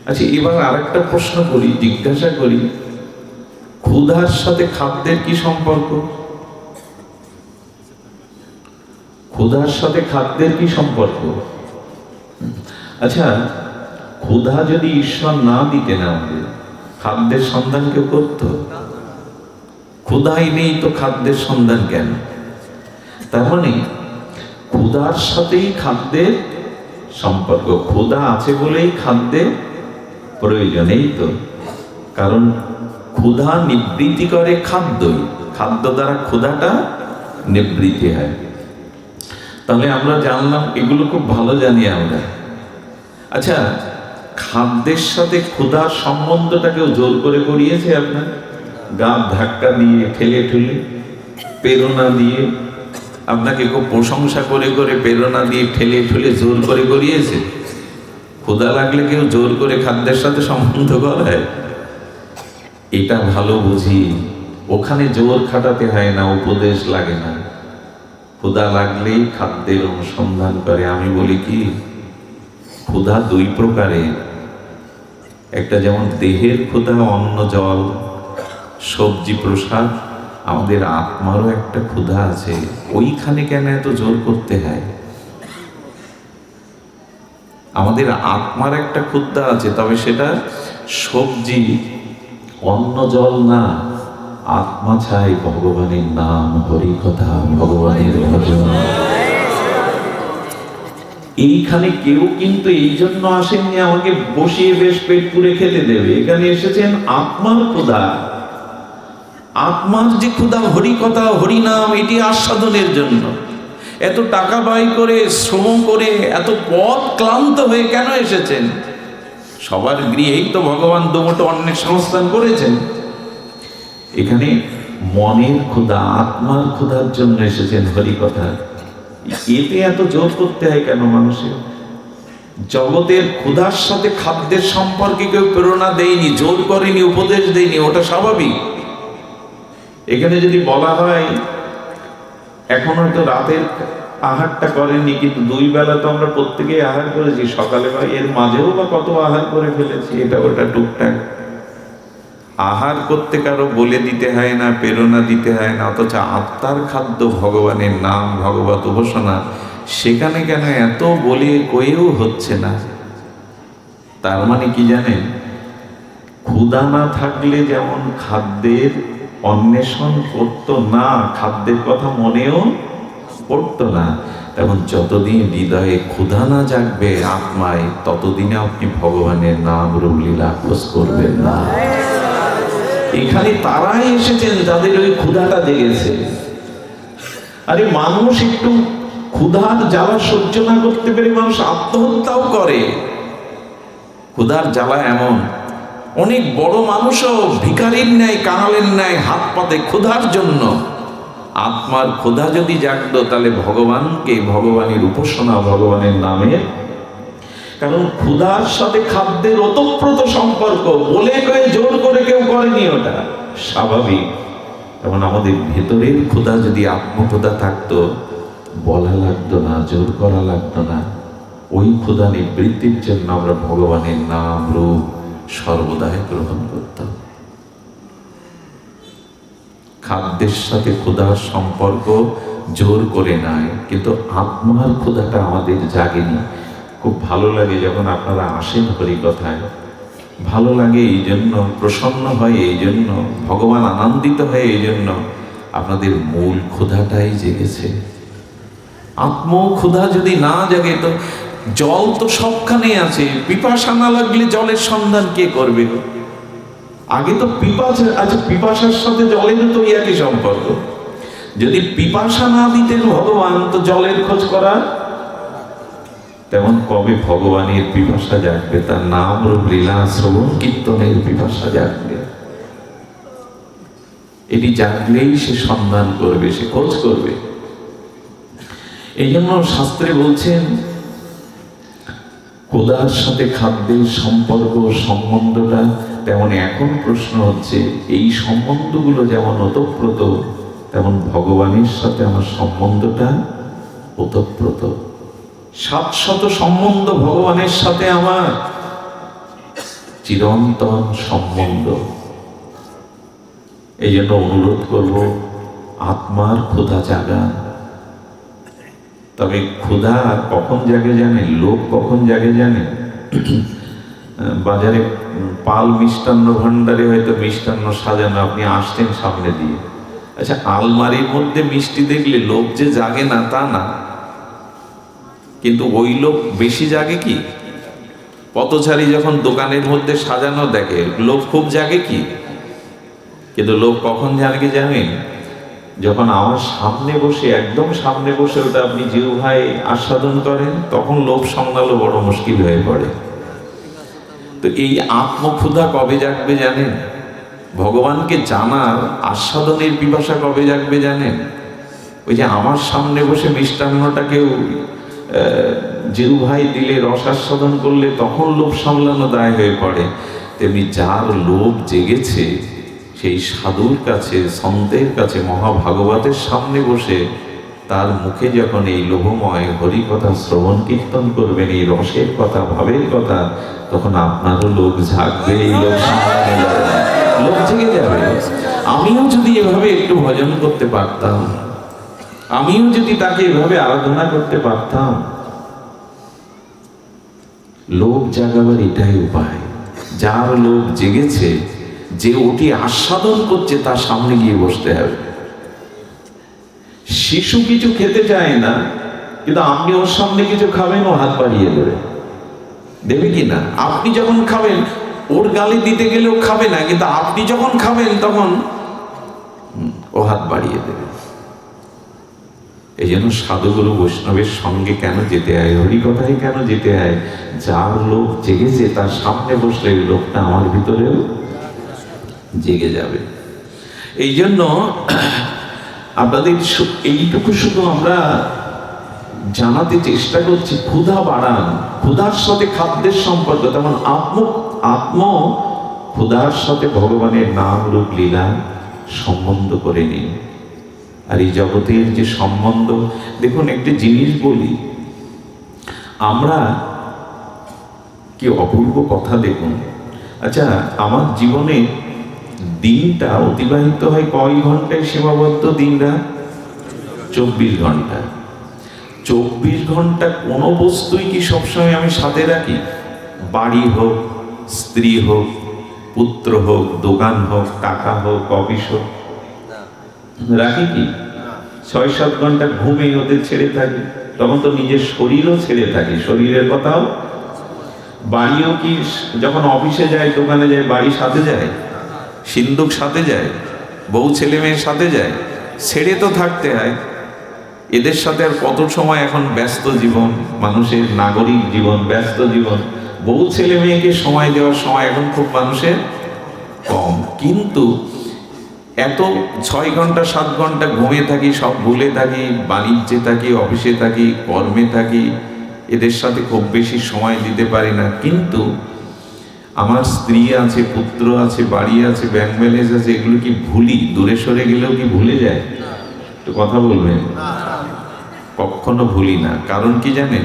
আচ্ছা, এবার আরেকটা প্রশ্ন করি, জিজ্ঞাসা করি, ক্ষুধার সাথে খাদ্যের কি সম্পর্ক? ক্ষুধার সাথে খাদ্যের কি সম্পর্ক? আচ্ছা, ক্ষুধা যদি ঈশ্বর না দিতেন আমাদের, খাদ্যের সন্ধান কেউ করত? ক্ষুধাই নেই তো খাদ্যের সন্ধান কেন? তার মানে ক্ষুধার সাথেই খাদ্যের সম্পর্ক। ক্ষুধা আছে বলেই খাদ্যের প্রয়োজন, এই তো। কারণ ক্ষুধা নিবৃত্তি করে খাদ্যই, খাদ্য দ্বারা ক্ষুধাটা নিবৃত্তি হয়। তাহলে আমরা জানলাম, এগুলো খুব ভালো জানি আমরা। আচ্ছা, খাদ্যের সাথে ক্ষুধার সম্বন্ধটা কেউ জোর করে করিয়েছে আপনার? গা ধাক্কা দিয়ে, ঠেলে ঠেলে, প্রেরণা দিয়ে, আপনাকে খুব প্রশংসা করে করে, প্রেরণা দিয়ে, ঠেলে ঠেলে জোর করে করিয়েছে? ক্ষুধা লাগলে কেউ জোর করে খাদ্যের সাথে সম্বন্ধ করায়? এটা ভালো বুঝি, ওখানে জোর খাটাতে হয় না, উপদেশ লাগে না। ক্ষুধা লাগলেই খাদ্যের অনুসন্ধান করে। আমি বলি কি, ক্ষুধা দুই প্রকারের। একটা যেমন দেহের ক্ষুধা, অন্ন জল সবজি প্রসাদ, আমাদের আত্মারও একটা ক্ষুধা আছে। ওইখানে কেন এত জোর করতে হয়? আমাদের আত্মার একটা ক্ষুধা আছে, তবে সেটা সবজি অন্ন জল না, আত্মা চাই ভগবানের নাম, হরিকথা, ভগবানের ভজন। এইখানে কেউ কিন্তু এই জন্য আসেননি আমাকে বসিয়ে বেশ পেট পুরে খেতে দেবে। এখানে এসেছেন আত্মার ক্ষুধা। আত্মার যে ক্ষুধা, হরিকথা হরিনাম, এটি আস্বাদনের জন্য এত টাকা ব্যয় করে, শ্রম করে, এত পথ ক্লান্ত হয়ে কেন এসেছেন? সবার গৃহেই তো ভগবান দুমুঠো অন্নের সংস্থান করেছেন। এখানে মনের ক্ষুধা, আত্মার ক্ষুধার জন্য এসেছেন হরিকথা। এতে এত জোর করতে হয় কেন মানুষের? জগতের ক্ষুধার সাথে খাদ্যের সম্পর্কে কেউ প্রেরণা দেয়নি, জোর করেনি, উপদেশ দেয়নি, ওটা স্বাভাবিক। এখানে যদি বলা হয় এখন হয়তো রাতের আহারটা করেনি, কিন্তু 2 বেলা তো আমরা প্রত্যেকেই আহার করেছি, সকালে বা এর মাঝেও বা কত আহার করে ফেলেছি, এটা ওটা টুকটাক। আহার করতে কারো বলে দিতে হয় না, প্রেরণা দিতে হয় না, অথচ আত্মার খাদ্য ভগবানের নাম, ভগবত উপাসনা, সেখানে কেন এত বলে কয়েও হচ্ছে না? তার মানে কি জানেন? ক্ষুধা না থাকলে যেমন খাদ্যের অন্বেষণ করতো না, খাদ্যের কথা মনেও পড়তো না, তেমন যতদিন হৃদয়ে ক্ষুধা না জাগবে আত্মায়, ততদিনে আপনি ভগবানের নাম রূপ লীলা খোঁজ করবেন না। এখানে তারাই এসেছেন যাদের ওই ক্ষুধাটা জেগেছে। আরে মানুষ একটু ক্ষুধার জ্বালা সহ্য না করতে পেরে মানুষ আত্মহত্যাও করে। ক্ষুধার জ্বালা এমন, অনেক বড় মানুষও ভিখারির ন্যায়, কাঙালের ন্যায় হাত পাতে ক্ষুধার জন্য। আত্মার ক্ষুধা যদি জাগতো, তাহলে ভগবানকে, ভগবানের উপাসনা, ভগবানের নামে, কারণ ক্ষুধার সাথে খাদ্যের ওতপ্রোত সম্পর্ক, বলে কয়ে জোর করে কেউ করেনি, ওটা স্বাভাবিক। তেমন আমাদের ভেতরের ক্ষুধা যদি আত্মক্ষুধা থাকতো, বলা লাগতো না, জোর করা লাগতো না। ওই ক্ষুধা নিবৃত্তির জন্য আমরা ভগবানের নাম রূপ সর্বদাই গ্রহণ করতাম। খাদ্যের সাথে ক্ষুধার সম্পর্ক জোর করে নাই, কিন্তু আত্মার ক্ষুধাটা আমাদের জাগেনি। খুব ভালো লাগে যখন আপনারা আসেন হরিকথায়, ভালো লাগে এই জন্য, প্রসন্ন হয় এই জন্য, ভগবান আনন্দিত হয় এই জন্য, আপনাদের মূল ক্ষুধাটাই জেগেছে। আত্ম ক্ষুধা যদি না জাগে, তো জল তো সবখানে আছে, পিপাসা না লাগলে জলের সন্ধান কে করবে? আগে তো পিপাসা, আচ্ছা পিপাসার সাথে জলেরও তো একই সম্পর্ক। যদি পিপাসা না দিতেন ভগবান, তো জলের খোঁজ করা। তেমন কবে ভগবানের পিপাসা জাগবে? তার নাম রূপ লীলা শ্রবণ কীর্তনের পিপাসা জাগবে। এটি জাগলেই সে সন্ধান করবে, সে খোঁজ করবে। এই জন্য শাস্ত্রে বলছেন, ক্ষুধার সাথে খাদ্যের সম্পর্ক, সম্বন্ধটা তেমন। এখন প্রশ্ন হচ্ছে, এই সম্বন্ধগুলো যেমন ওতপ্রোত, তেমন ভগবানের সাথে আমার সম্বন্ধটা ওতপ্রোত। 700 সম্বন্ধ ভগবানের সাথে আমার, চিরন্তন সম্বন্ধ। এই জন্য অনুরোধ করব, আত্মার ক্ষুধা জাগা। তবে ক্ষুধা কখন জাগে জানেন? লোভ কখন জাগে জানেন? বাজারে পাল মিষ্টান্ন ভান্ডারে হয়তো মিষ্টান্ন সাজানো, আপনি আসছেন সামনে দিয়ে, আচ্ছা আলমারির মধ্যে মিষ্টি দেখলে লোভ যে জাগে না তা না, কিন্তু ওই লোভ বেশি জাগে কি? পথচারী যখন দোকানের মধ্যে সাজানো দেখে, লোভ খুব জাগে কি? কিন্তু লোভ কখন জাগে জানেন? যখন আমার সামনে বসে, একদম সামনে বসে ওটা আপনি জিহ্বায় আস্বাদন করেন, তখন লোভ সামলানো বড় মুশকিল হয়ে পড়ে। তো এই আত্মক্ষুধা কবে জাগবে জানেন? ভগবানকে জানার, আস্বাদনের পিপাসা কবে জাগবে জানেন? ওই যে আমার সামনে বসে মিষ্টান্নটা কেউ জিহ্বায় দিলে, রস আস্বাদন করলে, তখন লোভ সামলানো দায় হয়ে পড়ে। তেমনি যার লোভ জেগেছে, সেই সাধুর কাছে, সন্তের কাছে, মহাভাগবতের সামনে বসে তার মুখে যখন এই লোভময় হরি কথা শ্রবণ কীর্তন করবেন, এই রসের কথা, ভাবের কথা, তখন আপনারও লোভ জাগবে, এই লোভ সামলানো যাবে না, লোভ জেগে যাবে। আমিও যদি এভাবে একটু ভজন করতে পারতাম, আমিও যদি তাকে এভাবে আরাধনা করতে পারতাম, লোভ জাগাবার এটাই উপায়। যার লোভ জেগেছে, যে ওটি আস্বাদন করছে, তার সামনে গিয়ে বসতে হবে। শিশু কিছু খেতে চায় না, কিন্তু আপনি ওর সামনে কিছু খাবেন, ও হাত বাড়িয়ে দেবে, দেবে কি না? আপনি যখন খাবেন, ওর গালে দিতে গেলেও খাবে না, কিন্তু আপনি যখন খাবেন তখন ও হাত বাড়িয়ে দেবে। এই জন্য সাধুগুরু বৈষ্ণবের সঙ্গে কেন যেতে হয়, হরিকথায় কেন যেতে হয়? যার লোক জেগেছে তার সামনে বসলে ওই লোকটা আমার ভিতরেও জেগে যাবে। এই জন্য আপনাদের এইটুকু শুধু আমরা জানাতে চেষ্টা করছি, ক্ষুধা বাড়ান, ক্ষুধার সাথে খাদ্যের সম্পর্ক, তেমন আত্ম ক্ষুধার সাথে ভগবানের নাম রূপ লীলা সম্বন্ধ করে নিন। আর এই জগতের যে সম্বন্ধ, দেখুন একটি জিনিস বলি, আমরা কি অপূর্ব কথা দেখুন। আচ্ছা, আমার জীবনে দিনটা অতিবাহিত হয় কয় ঘন্টায় সীমাবদ্ধ? দিনটা 24 ঘন্টা। 24 ঘন্টা কোনো বস্তুই কি সবসময় আমি সাথে রাখি? বাড়ি হোক, স্ত্রী হোক, পুত্র হোক, দোকান হোক, টাকা হোক, অফিস হোক, রাখি কি? 6-7 ঘন্টা ঘুমে ওদের ছেড়ে থাকি, তখন তো নিজের শরীরও ছেড়ে থাকি, শরীরের কথাও। বাড়িও কি যখন অফিসে যায়, দোকানে যায়, বাড়ি সাথে যায়, সিন্ধুক সাথে যায়, বউ ছেলে মেয়ের সাথে যায়, ছেড়ে তো থাকতে হয়। এদের সাথে আর কত সময় এখন ব্যস্ত জীবন, মানুষের নাগরিক জীবন, ব্যস্ত জীবন, বউ ছেলে মেয়েকে সময় দেওয়ার সময় এখন খুব মানুষের কম। কিন্তু এত 6 ঘন্টা 7 ঘন্টা ঘুমিয়ে থাকি, সব ভুলে থাকি, বাণিজ্যে থাকি, অফিসে থাকি, কর্মে থাকি, এদের সাথে খুব বেশি সময় দিতে পারি না। কিন্তু আমার স্ত্রী আছে, পুত্র আছে, বাড়ি আছে, ব্যাংক ব্যালেন্স আছে, এগুলো কি ভুলি? দূরে সরে গেলেও কি ভুলে যায়? একটু কথা বলবেন। কখনো ভুলি না। কারণ কি জানেন?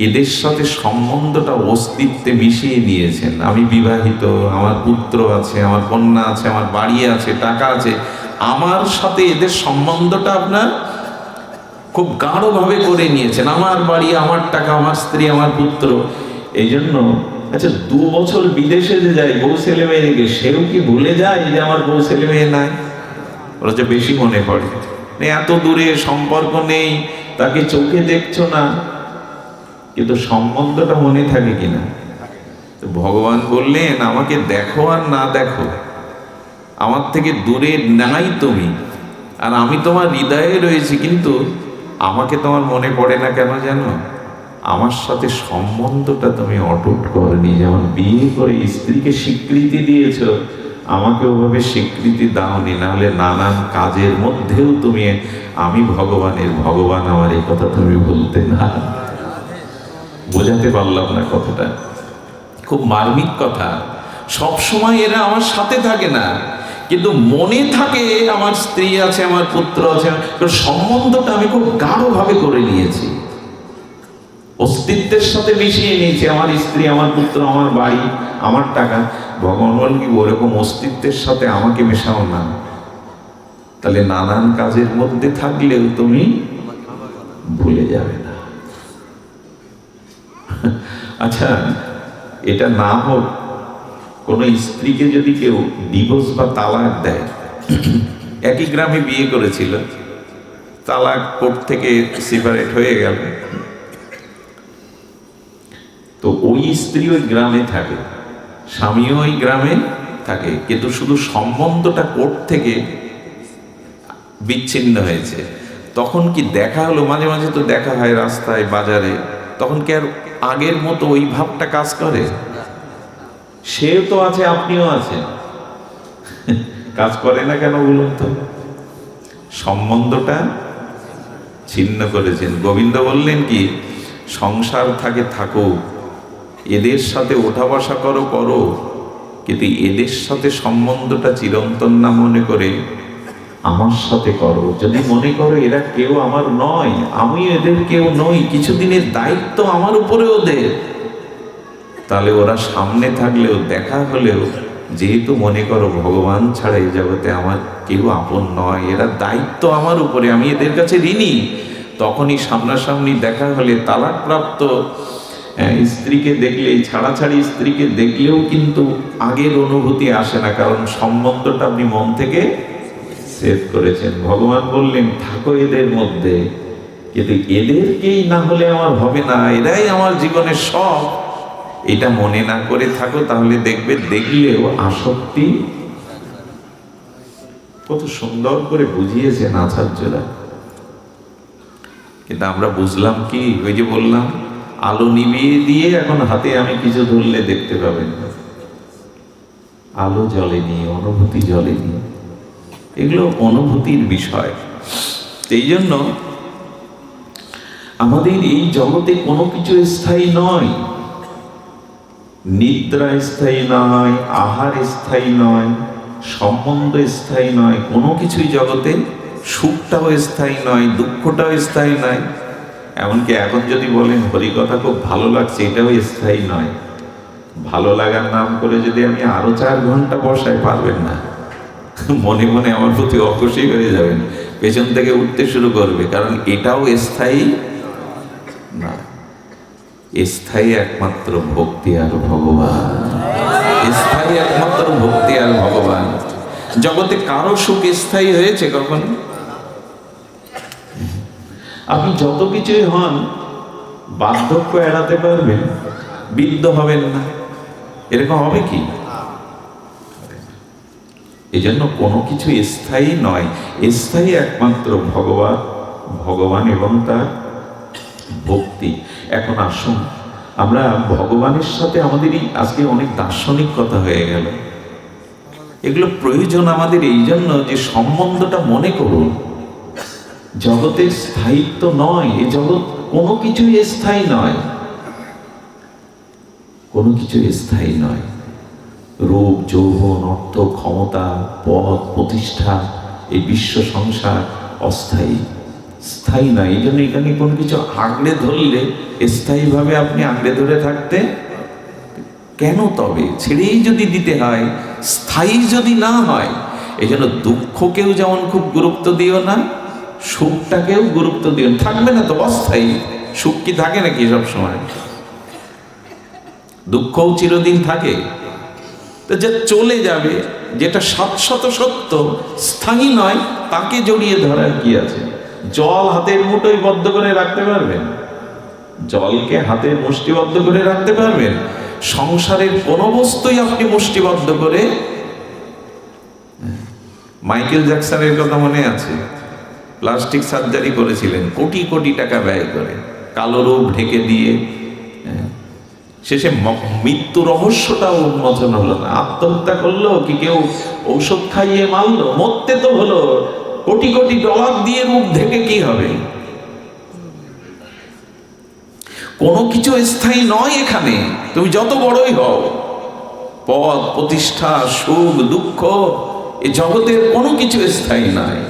এদের সাথে সম্বন্ধটা অস্তিত্বে মিশিয়ে নিয়েছেন। আমি বিবাহিত, আমার পুত্র আছে, আমার কন্যা আছে, আমার বাড়ি আছে, টাকা আছে, আমার সাথে এদের সম্বন্ধটা আপনার খুব গাঢ়ভাবে করে নিয়েছেন। আমার বাড়ি, আমার টাকা, আমার স্ত্রী, আমার পুত্র। এই জন্য আচ্ছা, 2 বছর বিদেশে যে যায় বউ ছেলে মেয়ে রেখে, সেও কি ভুলে যায় যে আমার বউ ছেলে মেয়ে নাই? ওরা যে বেশি মনে পড়ে। এত দূরে সম্পর্ক নেই, তাকে চোখে দেখছো না, কিন্তু সম্বন্ধটা মনে থাকে কিনা? তো ভগবান বললেন, আমাকে দেখো আর না দেখো, আমার থেকে দূরে নাই তুমি, আর আমি তোমার হৃদয়ে রয়েছি, কিন্তু আমাকে তোমার মনে পড়ে না কেন জানো? আমার সাথে সম্বন্ধটা তুমি অটুট করনি। যেমন বিয়ে করে স্ত্রীকে স্বীকৃতি দিয়েছ, আমাকে ওভাবে স্বীকৃতি দাওনি, নাহলে নানান কাজের মধ্যেও তুমি আমি ভগবানের, ভগবান আমার, এই কথা তুমি বলতে না। বোঝাতে পারলাম না কথাটা? খুব মার্মিক কথা। সব সময় এরা আমার সাথে থাকে না, কিন্তু মনে থাকে আমার স্ত্রী আছে, আমার পুত্র আছে। সম্বন্ধটা আমি খুব গাঢ়ভাবে করে নিয়েছি, অস্তিত্বের সাথে মিশিয়ে নিয়েছি। আমার স্ত্রী, আমার পুত্র, আমার বাড়ি, আমার টাকা। ভগবান বলেন কি, ওরকম অস্তিত্বের সাথে আমাকে মেশাও না, তাহলে নানান কাজের মধ্যে থাকলেও তুমি ভুলে যাবে না। আচ্ছা, এটা না হোক, কোন স্ত্রীকে যদি কেউ ডিভোর্স বা তালাক দেয়, একই গ্রামে বিয়ে করেছিল, তালাক কোর্ট থেকে সেপারেট হয়ে গেল, তো ওই স্ত্রী ওই গ্রামে থাকে, স্বামীও ওই গ্রামে থাকে, কিন্তু শুধু সম্বন্ধটা কোর্ট থেকে বিচ্ছিন্ন হয়েছে। তখন কি দেখা হলো? মাঝে মাঝে তো দেখা হয় রাস্তায়, বাজারে। তখন কি আর আগের মতো ওই ভাবটা কাজ করে? সেও তো আছে, আপনিও আছেন, কাজ করে না কেন বলুন তো? সম্বন্ধটা ছিন্ন করেছেন। গোবিন্দ বললেন কি, সংসার থাকে থাকুক, এদের সাথে ওঠা বসা করো, কিন্তু এদের সাথে সম্বন্ধটা চিরন্তন না মনে করে আমার সাথে করো। যদি মনে করো এরা কেউ আমার নয়, আমি এদের কেউ নই, কিছুদিনের দায়িত্ব আমার উপরে ওদের, তাহলে ওরা সামনে থাকলেও, দেখা হলেও, যেহেতু মনে করো ভগবান ছাড়া এই জগতে আমার কেউ আপন নয়, এরা দায়িত্ব আমার উপরে, আমি এদের কাছে ঋণী, তখনই সামনাসামনি দেখা হলে, তালাকপ্রাপ্ত স্ত্রীকে দেখলে, ছাড়াছাড়ি স্ত্রীকে দেখলেও কিন্তু আগের অনুভূতি আসে না, কারণ সম্বন্ধটা আপনি মন থেকে সেভ করেছেন। ভগবান বললেন থাকো এদের মধ্যে, কিন্তু এদেরকেই না হলে আমার হবে না, এরাই আমার জীবনের সব, এটা মনে না করে থাকো, তাহলে দেখবে দেখলেও আসক্তি কত সুন্দর করে বুঝিয়েছেন আচার্যরা। কিন্তু আমরা বুঝলাম কি? ওই যে বললাম, আলো নিভিয়ে দিয়ে এখন হাতে আমি কিছু ধরলে দেখতে পাবেন না। আলো জ্বলেনি, অনুভূতি জ্বলেনি। এগুলো অনুভূতির বিষয়। এই জন্য আমাদের এই জগতে কোনো কিছু স্থায়ী নয়। নিদ্রা স্থায়ী নয়, আহার স্থায়ী নয়, সম্বন্ধ স্থায়ী নয়, কোনো কিছুই জগতে। সুখটাও স্থায়ী নয়, দুঃখটাও স্থায়ী নয়। এমনকি এখন যদি বলেন হরিকথা খুব ভালো লাগছে, এটাও স্থায়ী নয়। ভালো লাগার নাম করে যদি আমি আরো 4 ঘন্টা বসাই, পারবেন না। মনে মনে আমার প্রতি অখুশি হয়ে যাবেন, পেছন থেকে উঠতে শুরু করবে, কারণ এটাও স্থায়ী না। স্থায়ী একমাত্র ভক্তি আর ভগবান। স্থায়ী একমাত্র ভক্তি আর ভগবান। জগতে কারো সুখ স্থায়ী হয়েছে কখন? আপনি যত কিছুই হন, বার্ধক্য এড়াতে পারবেন, বৃদ্ধ হবেন না, এরকম হবে কি? এই জন্য কোনো কিছু স্থায়ী নয়। স্থায়ী একমাত্র ভগবান, ভগবান এবং তার ভক্তি। এখন আসুন, আমরা ভগবানের সাথে আমাদেরই আজকে অনেক দার্শনিক কথা হয়ে গেল। এগুলো প্রয়োজন আমাদের এই জন্য যে সম্বন্ধটা মনে করুন। জগতের স্থায়িত্ব নয়, এই জগৎ কোনো কিছুই স্থায়ী নয়, কোনো কিছু স্থায়ী নয়। রূপ, যৌবন, অর্থ, ক্ষমতা, পদ, প্রতিষ্ঠা, এই বিশ্ব সংসার অস্থায়ী, স্থায়ী নয়। এই জন্য এখানে কোনো কিছু আঁকড়ে ধরলে স্থায়ীভাবে আপনি আঁকড়ে ধরে থাকতে কেন? তবে ছেড়েই যদি দিতে হয়, স্থায়ী যদি না হয়। এই জন্য দুঃখকেও যেমন খুব গুরুত্ব দিও না, সুখটাকেও গুরুত্ব দিও। থাকবে না তো, অস্থায়ী। সুখ কি থাকে নাকি সব সময়? দুঃখও চিরদিন থাকে। তো যা চলে যাবে, যেটা শাশ্বত সত্য, স্থায়ী নয়, তাকে জড়িয়ে ধরার কি আছে? জল হাতের মুঠোয় বদ্ধ করে রাখতে পারবেন? জলকে হাতের মুষ্টিবদ্ধ করে রাখতে পারবেন? সংসারের কোনো বস্তুই আপনি মুষ্টিবদ্ধ করে। মাইকেল জ্যাকসনের কথা মনে আছে? প্লাস্টিক সার্জারি করেছিলেন কোটি কোটি টাকা ব্যয় করে, কালো রূপ ঢেকে দিয়ে। শেষে মৃত্যু রহস্যটাও উন্মোচন হলো না। আত্মহত্যা করলো কি কেউ ঔষধ খাইয়ে মারলো? মরতে তো হলো। কোটি কোটি ডলার দিয়ে রূপ ঢেকে কি হবে? কোনো কিছু স্থায়ী নয় এখানে। তুমি যত বড়ই হও, পদ, প্রতিষ্ঠা, সুখ, দুঃখ, এই জগতের কোনো কিছু স্থায়ী নয়।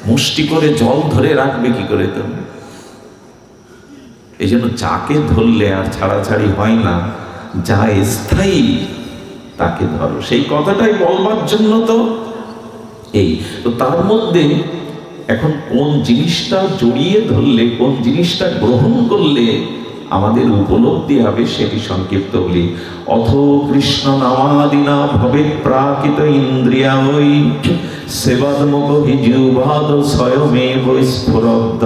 মুষ্টি করে জল ধরে রাখবে কি করে তুমি? এই জন্য যাকে ধরলে আর ছাড়াছাড়ি হয় না, যা স্থায়ী তাকে ধরো। সেই কথাটাই বলবার জন্য তো এই তো। তার মধ্যে এখন কোন জিনিসটা জড়িয়ে ধরলে, কোন জিনিসটা গ্রহণ করলে আমাদের উপলব্ধি হবে, সেটি সংক্ষিপ্ত বলি। অথ কৃষ্ণ নামাদিনা ভবে প্রাকৃত ইন্দ্রিয়ায় সেবাদমুখ হিজুভাদ স্বয়মেব স্ফুরদ্দ।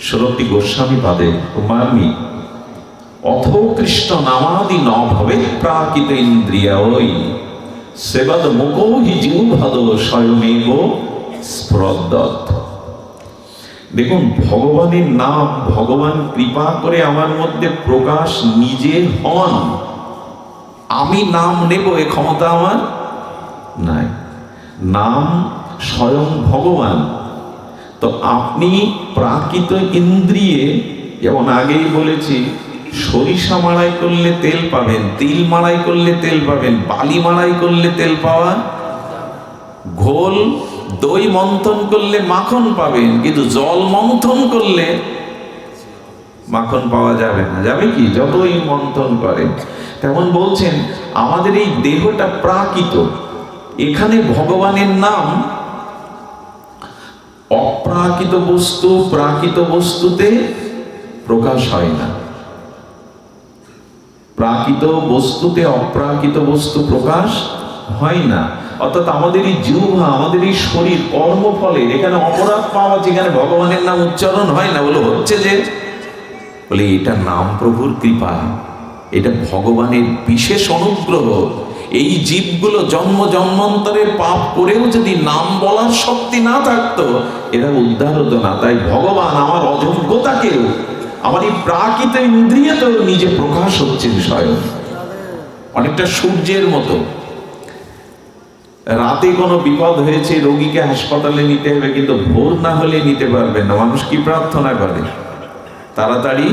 শ্লোকটি গোস্বামী পাদে মার্মি। অথ কৃষ্ণ নামাদি ন ভবে প্রাকৃত ইন্দ্রিয়ায় সেবাদমুখ হিজুভাদ স্বয়মেব স্ফুরদ্দ। দেখুন, ভগবানের নাম, ভগবান কৃপা করে আমার মধ্যে প্রকাশ নিজে হন। আমি নাম নেব এ ক্ষমতা আমার নাই। নাম স্বয়ং ভগবান। তো আপনি প্রাকৃত ইন্দ্রিয়ে, যেমন আগেই বলেছি, সরিষা মাড়াই করলে তেল পাবেন, তিল মাড়াই করলে তেল পাবেন, বালি মাড়াই করলে তেল পাওয়া, ঘোল দই মন্থন করলে মাখন পাবেন, কিন্তু জল মন্থন করলে মাখন পাওয়া যাবে না। যাবে কি? যতই মন্থন করেন। তেমন বলছেন আমাদের এই দেহটা প্রাকৃত। এখানে ভগবানের নাম অপ্রাকৃত বস্তু প্রাকৃত বস্তুতে প্রকাশ হয় না। প্রাকৃত বস্তুতে অপ্রাকৃত বস্তু প্রকাশ হয় না। অর্থাৎ আমাদের এই জিহ্বা, আমাদের এই শরীর কর্মফলে এখানে অপরাধ পাওয়া, যেখানে ভগবানের নাম উচ্চারণ হয় না, বলে হচ্ছে যে বলে এটা নাম প্রভুর কৃপা, এটা ভগবানের বিশেষ অনুগ্রহ। এই জীবগুলো জন্ম জন্মান্তরের পাপ করেও যদি নাম বলার শক্তি না থাকতো, এরা উদ্ধার হতো না। তাই ভগবান আমার অযোগ্যতাকেও, আমার এই প্রাকৃত ইন্দ্রিয়তেও নিজে প্রকাশ হচ্ছেন স্বয়ং, অনেকটা সূর্যের মতো। রাতে কোনো বিপদ হয়েছে, রোগীকে হাসপাতালে নিতে হবে, কিন্তু ভোর না হলে নিতে পারবেন না। মানুষ কি প্রার্থনা করে? তাড়াতাড়ি।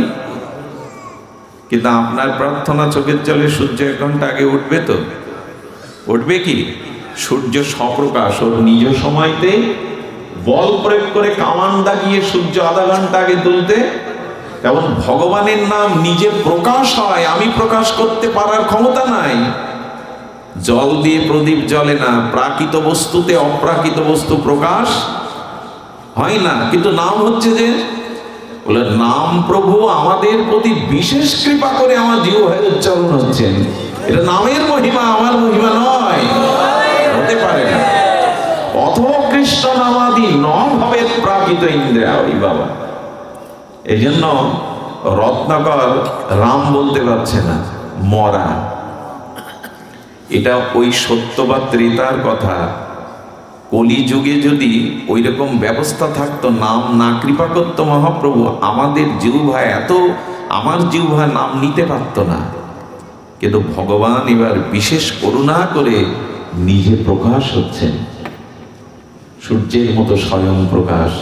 কিন্তু আপনার প্রার্থনা চোখের জলে সূর্য 1 ঘন্টা আগে উঠবে তো? উঠবে কি? সূর্য স্বপ্রকাশ, ওর নিজ সময়তে বল প্রয়োগ করে কামান দাগিয়ে সূর্য আধা ঘন্টা আগে তুলতে, এবং ভগবানের নাম নিজে প্রকাশ হয়, আমি প্রকাশ করতে পারার ক্ষমতা নাই। জল দিয়ে প্রদীপ জ্বলে না, প্রাকৃত বস্তুতে অপ্রাকৃত বস্তু প্রকাশ হয় না। কিন্তু নাম হচ্ছে যে, বলে নাম প্রভু আমাদের প্রতি বিশেষ কৃপা করে আমার জিহ্বায় উচ্চারণ হচ্ছেন। এটা নামের মহিমা, আমার মহিমা নয়, হতে পারে না। অথবা কৃষ্ণ নামাদি ন ভবেৎ প্রাকৃত ইন্দ্রিয়া। ওই বাবা, এই জন্য রত্নাকর রাম বলতে পারছে না, মরা। এটা ওই সত্য বা ত্রেতার কথা। কলিযুগে যদি ওই রকম ব্যবস্থা থাকতো, নাম না কৃপা করত মহাপ্রভু, আমাদের জিহ্বা এত, আমার জিহ্বা নাম নিতে পারত না। কিন্তু ভগবান এবার বিশেষ করুণা করে নিজে প্রকাশ হচ্ছেন, সূর্যের মতো স্বয়ং প্রকাশ।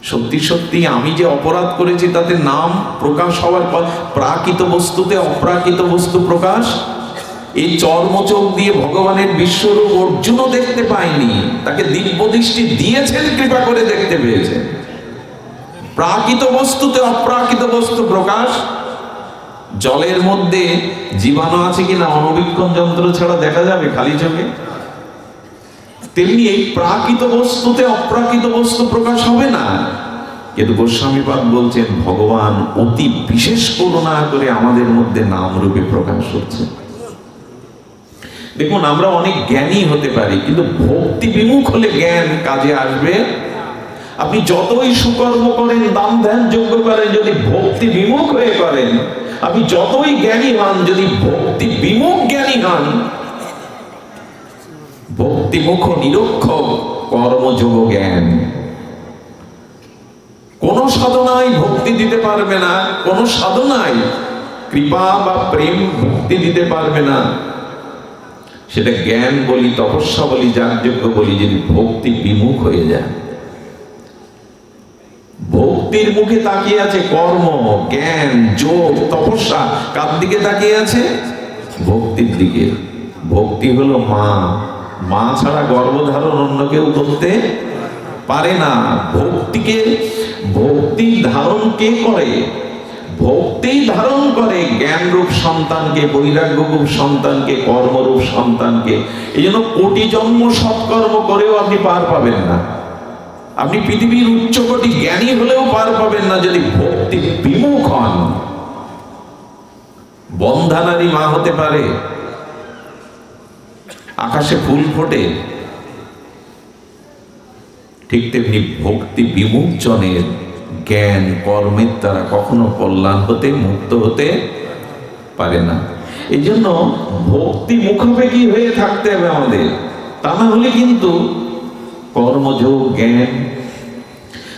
সত্যি সত্যি আমি যে অপরাধ করেছি তাতে নাম প্রকাশ হওয়ার পর প্রাকৃত বস্তুতে অপ্রাকৃত বস্তু প্রকাশ। এই চর্মচোখ দিয়ে ভগবানের বিশ্বরূপ অর্জুনও দেখতে পায়নি, তাকে দিব্য দৃষ্টি দিয়েছেন, কৃপা করে দেখতে পেয়েছেন। প্রাকৃত বস্তুতে অপ্রাকৃত বস্তু প্রকাশ। জলের মধ্যে জীবাণু আছে কিনা অণুবীক্ষণ যন্ত্র ছাড়া দেখা যাবে খালি চোখে? তেমনি এই প্রাকৃত বস্তুতে অপ্রাকৃত বস্তু প্রকাশ হবে না। কিন্তু গোস্বামীপাদ বলছেন ভগবান অতি বিশেষ করুণা করে আমাদের মধ্যে নাম রূপে প্রকাশ হচ্ছে। দেখুন, আমরা অনেক জ্ঞানী হতে পারি, কিন্তু ভক্তি বিমুখ হলে জ্ঞান কাজে আসবে। আপনি যতই সুকর্ম করেন, দান ধ্যান যজ্ঞ করেন, যদি ভক্তি বিমুখ হয়ে করেন, আপনি যতই জ্ঞানী হন, যদি ভক্তি বিমুখ জ্ঞানী হন, ভক্তিমুখ নিরক্ষর কর্মযোগ জ্ঞান, কোন সাধনায় ভক্তি দিতে পারবে না, কোন সাধনায় কৃপা বা প্রেম ভক্তি দিতে পারবে না। সেটা জ্ঞান বলি, তপস্যা বলি, যাগযজ্ঞ বলি, যদি ভক্তি বিমুখ হয়ে যায়। ভক্তির মুখে তাকিয়ে আছে কর্ম, জ্ঞান, যোগ, তপস্যা। কার দিকে তাকিয়ে আছে? ভক্তির দিকে। ভক্তি হলো মা, মা ছাড়া গর্ভধারণ অন্য কেউ করতে পারে না। ভক্তি ধারণ কে করে? ভক্তি ধারণ করে জ্ঞান রূপ সন্তানকে, বৈরাগ্য রূপ সন্তানকে, কর্মরূপ সন্তানকে। এই জন্য কোটি জন্ম সৎকর্ম করেও আপনি পার পাবেন না। আপনি পৃথিবীর উচ্চকোটি জ্ঞানী হলেও পার পাবেন না যদি ভক্তি বিমুখ হন। বন্ধানারী মা হতে পারে, আকাশে ফুল ফোটে, ঠিক তেমনি ভক্তি বিমুখ জনের জ্ঞান কর্মের দ্বারা কখনো কল্যাণ হতে, মুক্ত হতে পারে না। এই জন্য ভক্তি মুখাপেক্ষী হয়ে থাকতে হবে আমাদের, তা না হলে কিন্তু কর্মযোগ জ্ঞান।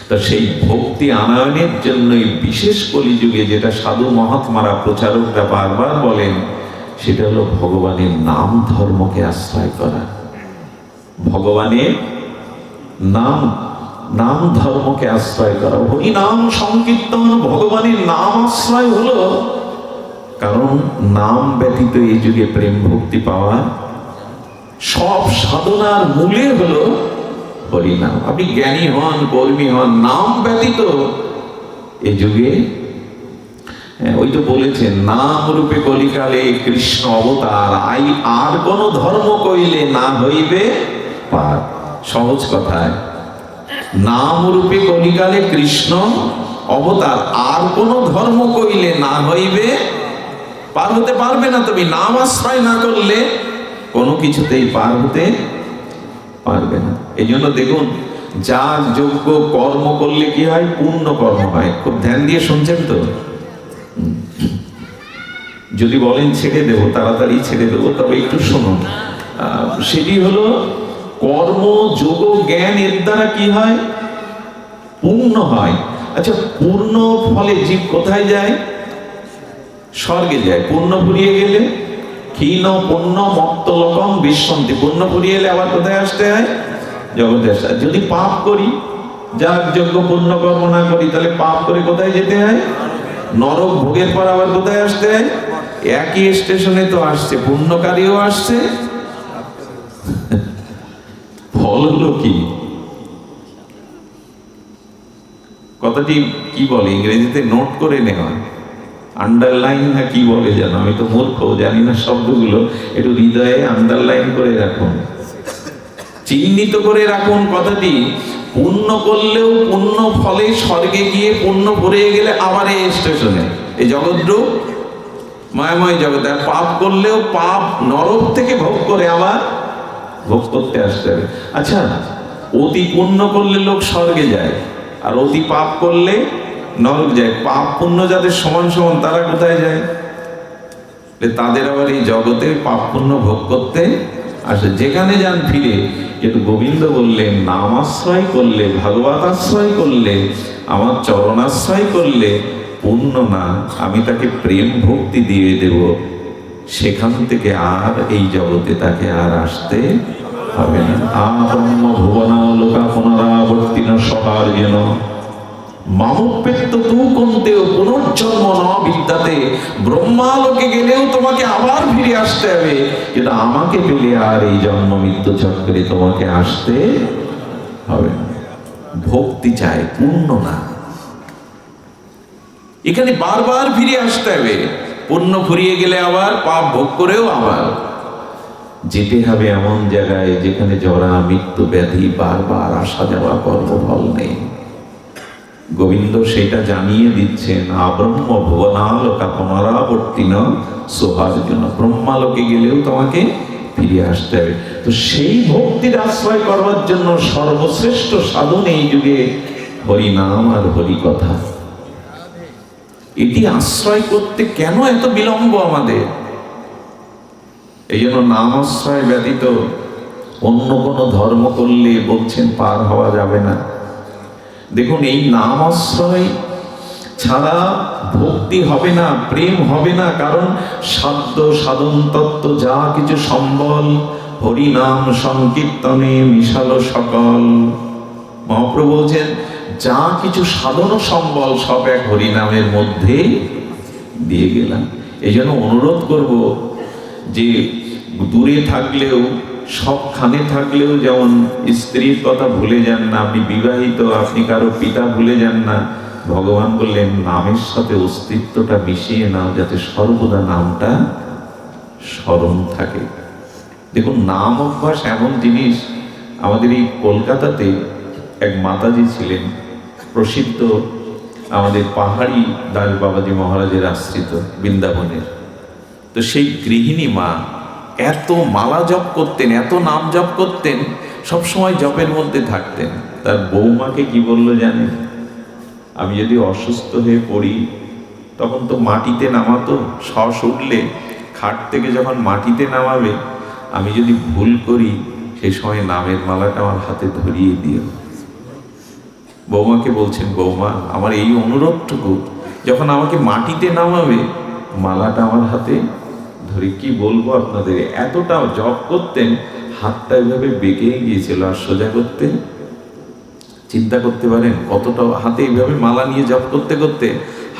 তা সেই ভক্তি আনয়নের জন্যই বিশেষ কলিযুগে যেটা সাধু মহাত্মারা, প্রচারকরা বারবার বলেন, সেটা হলো ভগবানের নাম ধর্মকে আশ্রয় করা। ভগবানের নাম ধর্মকে আশ্রয় করা। হরি নাম সংকীর্তন, ভগবানের নাম আশ্রয় হলো। কারণ নাম ব্যতীত এই যুগে প্রেম ভক্তি পাওয়া, সব সাধনার মূলে হলো হরিনাম। আপনি জ্ঞানী হন, কর্মী হন, নাম ব্যতীত এই যুগে, ওই তো বলেছেন, নাম রূপে কলিকালে কৃষ্ণ অবতার, আর কোন ধর্ম কইলে না হইবে পার। সহজ কথায়, নাম রূপে কলিকালে কৃষ্ণ অবতার, আর কোন ধর্ম কইলে না হইবে পার। হতে পারবে না। তুমি নাম আশ্রয় না করলে কোনো কিছুতেই পার হতে পারবে না। এই জন্য দেখুন, যাগ যজ্ঞ কর্ম করলে কি হয়? পূর্ণ কর্ম হয়। খুব ধ্যান দিয়ে শুনছেন তো? যদি বলেন ছেড়ে দেবো, তাড়াতাড়ি ছেড়ে দেবো, তবে একটু শুনুন। সেটি হলো কর্ম, যোগ, জ্ঞান, এর দ্বারা কি হয়? পূর্ণ হয়। আচ্ছা, পূর্ণ ফলে জীব কোথায় যায়? স্বর্গে যায়। পূর্ণ ফুরিয়ে গেলে ক্ষীণ পূর্ণ মত্তলোকম বিশ্বন্তি। পূর্ণ ফুরিয়ে এলে আবার কোথায় আসতে হয়? জগতে আসতে। যদি পাপ করি, যার যোগ্য পূর্ণ কর্ম না করি, তাহলে পাপ করে কোথায় যেতে হয়? নরক। ভোগের পর আবার কোথায় আসতে হয়? একই স্টেশনে তো আসছে, পুণ্যকারীও আসছে। ফল হলো কি? কথাটি কি বলে ইংরেজিতে? নোট করে নেওয়া, আন্ডারলাইন না কি বলে জানো, আমি তো মূর্খ, জানি না শব্দগুলো। একটু হৃদয়ে আন্ডারলাইন করে রাখুন, চিহ্নিত করে রাখুন কথাটি। পুণ্য করলেও পুণ্য ফলে স্বর্গে গিয়ে পুণ্য ভরে গেলে আবার এই স্টেশনে, এই জগদ্রূপ মায়াময় জগতে। আর পাপ করলেও পাপ নরক থেকে ভোগ করে আবার ভোগ করতে আসতে হবে। আচ্ছা, অতি পুণ্য করলে লোক স্বর্গে যায়, আর অতি পাপ করলে নরক যায়। পাপ পুণ্য যাদের সমান সমান, তারা কোথায় যায়? তাদের আবার এই জগতে পাপ পুণ্য ভোগ করতে আসে। যেখানে যান ফিরে কিন্তু গোবিন্দ বললেন, নাম আশ্রয় করলে, ভাগবত আশ্রয় করলে, আমার চরণাশ্রয় করলে পুণ্য না, আমি তাকে প্রেম ভক্তি দিয়ে দেব। সেখান থেকে আর এই জগতে তাকে আর আসতে হবে না। আব্রহ্ম ভুবনা লোকা পুনরাবর্তিন সহার্যেন মামুপেত্য তু কন্তেও পুনর্জন্ম ন বিদ্যাতে। ব্রহ্মালোকে গেলেও তোমাকে আবার ফিরে আসতে হবে, কিন্তু আমাকে পেলে আর এই জন্ম মৃত্যু চক্রে তোমাকে আসতে হবে না। ভক্তি চায়, পুণ্য না। এখানে বারবার ফিরে আসতে হবে। পুণ্য ফুরিয়ে গেলে আবার পাপ ভোগ করেও আবার যেতে হবে এমন জায়গায় যেখানে জরা মৃত্যু ব্যাধি বারবার আসা যাওয়া, কর্মফল নেই। গোবিন্দ সেটা জানিয়ে দিচ্ছেন। আব্রহ্ম ভুবনালোকা পুনরাবর্তিন সহার্জুন। ব্রহ্মালোকে গেলেও তোমাকে ফিরে আসতে হবে। তো সেই ভক্তির আশ্রয় করবার জন্য সর্বশ্রেষ্ঠ সাধন এই যুগে হরিনাম আর হরি কথা। এটি আশ্রয় করতে কেন এত বিলম্ব আমাদের? এই জন্য নাম আশ্রয় ব্যতীত অন্য কোনো ধর্ম করলে বলছেন পার হওয়া যাবে না। দেখুন, এই নাম আশ্রয় ছাড়া ভক্তি হবে না, প্রেম হবে না। কারণ সাধ্য সাধন তত্ত্ব যা কিছু সম্বল হরিনাম সংকীর্তনে মিশালো সকল। মহাপ্রভু বলছেন, যা কিছু সাধন সম্বল সব এক হরিনামের মধ্যে দিয়ে গেলাম। এই জন্য অনুরোধ করব যে দূরে থাকলেও, সবখানে থাকলেও, যেমন স্ত্রীর কথা ভুলে যান না। আপনি বিবাহিত, আপনি কারো পিতা ভুলে যান না। ভগবান বললেন, নামের সাথে অস্তিত্বটা মিশিয়ে নাও, যাতে সর্বদা নামটা স্মরণ থাকে। দেখুন, নাম অভ্যাস এমন জিনিস। আমাদের এই কলকাতাতে এক মাতাজি ছিলেন, প্রসিদ্ধ, আমাদের পাহাড়ি দাস বাবাজি মহারাজের আশ্রিত, বৃন্দাবনের। তো সেই গৃহিণী মা এত মালা জপ করতেন, এত নাম জপ করতেন, সব সময় জপের মধ্যে থাকতেন। তার বৌমাকে কি বললো জানেন? আমি যদি অসুস্থ হয়ে পড়ি, তখন তো মাটিতে নামাতো, শ্বাস উঠলে খাট থেকে যখন মাটিতে নামাবে, আমি যদি ভুল করি, সেই সময় নামের মালাটা আমার হাতে ধরিয়ে দিও। বৌমাকে বলছেন, বৌমা, আমার এই অনুরোধটুকু, যখন আমাকে মাটিতে নামাবে, মালাটা আমার হাতে ধরে। কি বলবো আপনাদের, এতটা জপ করতেন, হাতটা এভাবে বেঁকে গিয়েছিল, আর সোজা করতে, চিন্তা করতে পারেন কতটা, হাতে এইভাবে মালা নিয়ে জপ করতে করতে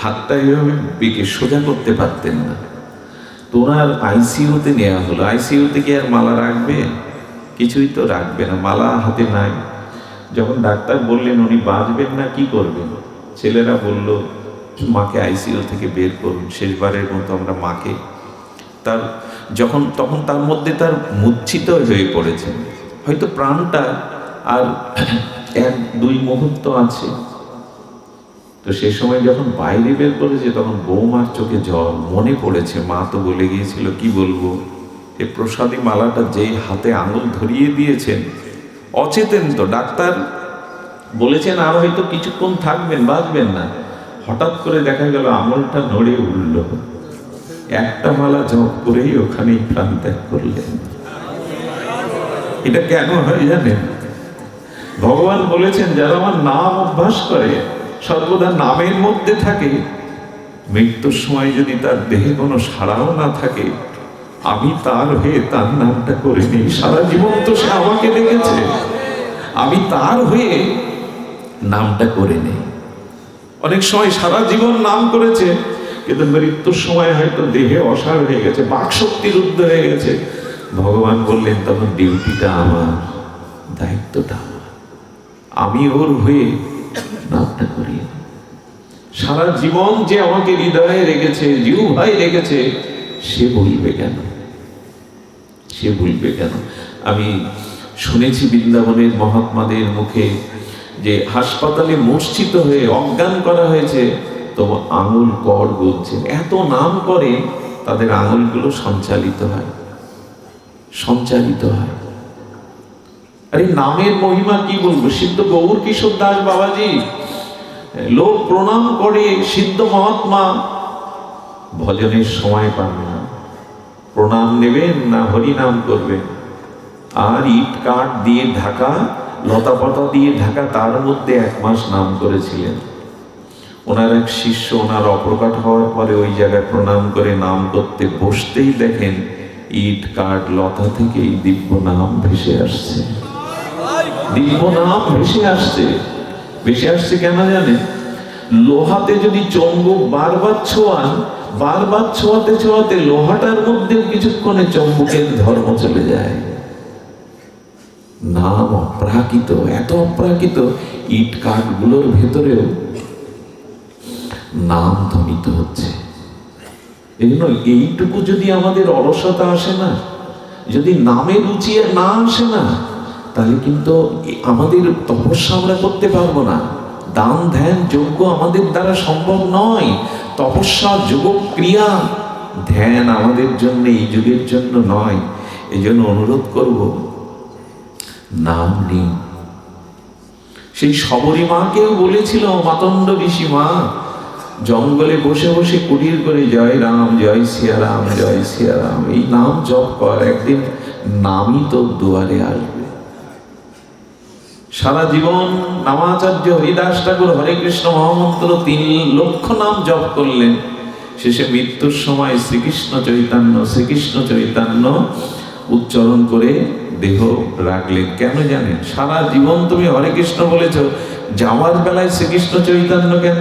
হাতটা এইভাবে বেঁকে সোজা করতে পারতেন না। তো ওনার আইসিইউতে নেওয়া হলো। আইসিইউতে কি আর মালা রাখবে? কিছুই তো রাখবে না, মালা হাতে নাই। যখন ডাক্তার বললেন উনি বাঁচবেন না, কি করবেন? ছেলেরা বলল, মাকে আইসিইউ থেকে বের করুন, শেষবারের মতো আমরা মাকে। তার তখন তার মধ্যে তার মূর্ছিত হয়ে পড়েছে, হয়তো প্রাণটা আর 1-2 মুহূর্ত আছে। তো সে সময় যখন বাইরে বের করেছে, তখন বৌমার চোখে জল। মনে পড়েছে, মা তো বলে গিয়েছিল, কি বলবো, এই প্রসাদী মালাটা যেই হাতে আঙুল ধরিয়ে দিয়েছেন, অচেতন তো, ডাক্তার বলেছেন আর হয়তো কিছুক্ষণ থাকবেন, বাঁচবেন না। হঠাৎ করে দেখা গেল আঙুলটা নড়ে উঠল। একটা মালা জপ করেই ওখানেই প্রাণ ত্যাগ করলেন। এটা কেন হয় জানেন? ভগবান বলেছেন যারা আমার নাম অভ্যাস করে, সর্বদা নামের মধ্যে থাকে, মৃত্যুর সময় যদি তার দেহে কোনো সাড়াও না থাকে, আমি তার হয়ে তার নামটা করে নিই। সারা জীবন তো সে আমাকে দেখেছে, আমি তার হয়ে নামটা করে নেই। অনেক সময় সারা জীবন নাম করেছে, কিন্তু মৃত্যুর সময় হয়তো দেহে অসাড় হয়ে গেছে, বাকশক্তি রুদ্ধ হয়ে গেছে। ভগবান বললেন তখন ডিউটিটা আমার, দায়িত্বটা আমার, আমি ওর হয়ে নামটা করি। সারা জীবন যে আমাকে হৃদয়ে রেখেছে, জিহ্বায় রেখেছে, সে ভুলবে কেন? সে ভুলবে কেন? আমি শুনেছি বৃন্দাবনের মহাত্মাদের মুখে যে হাসপাতালে মূর্ছিত হয়ে অজ্ঞান করা হয়েছে, তো আঙুল কড় গুলছে, এত নাম করে তাদের আঙুলগুলো সঞ্চালিত হয়, সঞ্চালিত হয়। আরে নামের মহিমা কি বলবো। সিদ্ধ গৌর কিশোর দাস বাবাজি, লোক প্রণাম করে, সিদ্ধ মহাত্মা ভজনের সময় পান না, প্রণাম নেবেন না হরিনাম করবেন। আর ইট কাঠ দিয়ে ঢাকা, লতা পাতা দিয়ে ঢাকা, তার মধ্যে 1 মাস নাম করেছিলেন। ওনার এক শিষ্য ওনার অপ্রকাট হওয়ার পরে ওই জায়গায় প্রণাম করে নাম করতে বসতেই দেখেন ইট কাঠ লতা থেকে এই দিব্য নাম ভেসে আসছে। দিব্য নাম ভেসে আসছে। ভেসে আসছে কেন জানেন? লোহাতে যদি চুম্বক বারবার ছোঁয়ান, বারবার ছোঁয়াতে ছোঁয়াতে লোহাটার মধ্যেও কিছুক্ষণে চুম্বকের ধর্ম চলে যায়। নাম অপ্রাকৃত, এত অপ্রাকৃত, ইট কাঠগুলোর ভেতরেও নাম ধ্বনিত হচ্ছে। এই জন্য এইটুকু যদি আমাদের অলসতা আসে না, যদি নামের রুচি না আসে না, তাহলে কিন্তু আমাদের তপস্যা আমরা করতে পারবো না। দান ধ্যান যজ্ঞ আমাদের দ্বারা সম্ভব নয়। তপস্যা যোগ ক্রিয়া ধ্যান আমাদের জন্য, এই যুগের জন্য নয়। এই জন্য অনুরোধ করব, নাম নিন। সেই শবরী মাকেও বলেছিল মাতঙ্গ ঋষি মা, জঙ্গলে বসে বসে কুটির করে জয় রাম, জয় সিয়ারাম, জয় সিয়ারাম, এই নাম জপ কর, একদিন নামই তোর দুয়ারে আসবে। সারা জীবন নামাচার্য হরিদাস ঠাকুর হরে কৃষ্ণ মহামন্ত্র 3 লক্ষ নাম জপ করলেন। শেষে মৃত্যুর সময় শ্রীকৃষ্ণ চৈতন্য, শ্রীকৃষ্ণ চৈতন্য উচ্চারণ করে দেহ রাখলেন। কেন জানেন? সারা জীবন তুমি হরে কৃষ্ণ বলেছ, যাওয়ার বেলায় শ্রীকৃষ্ণ চৈতন্য কেন?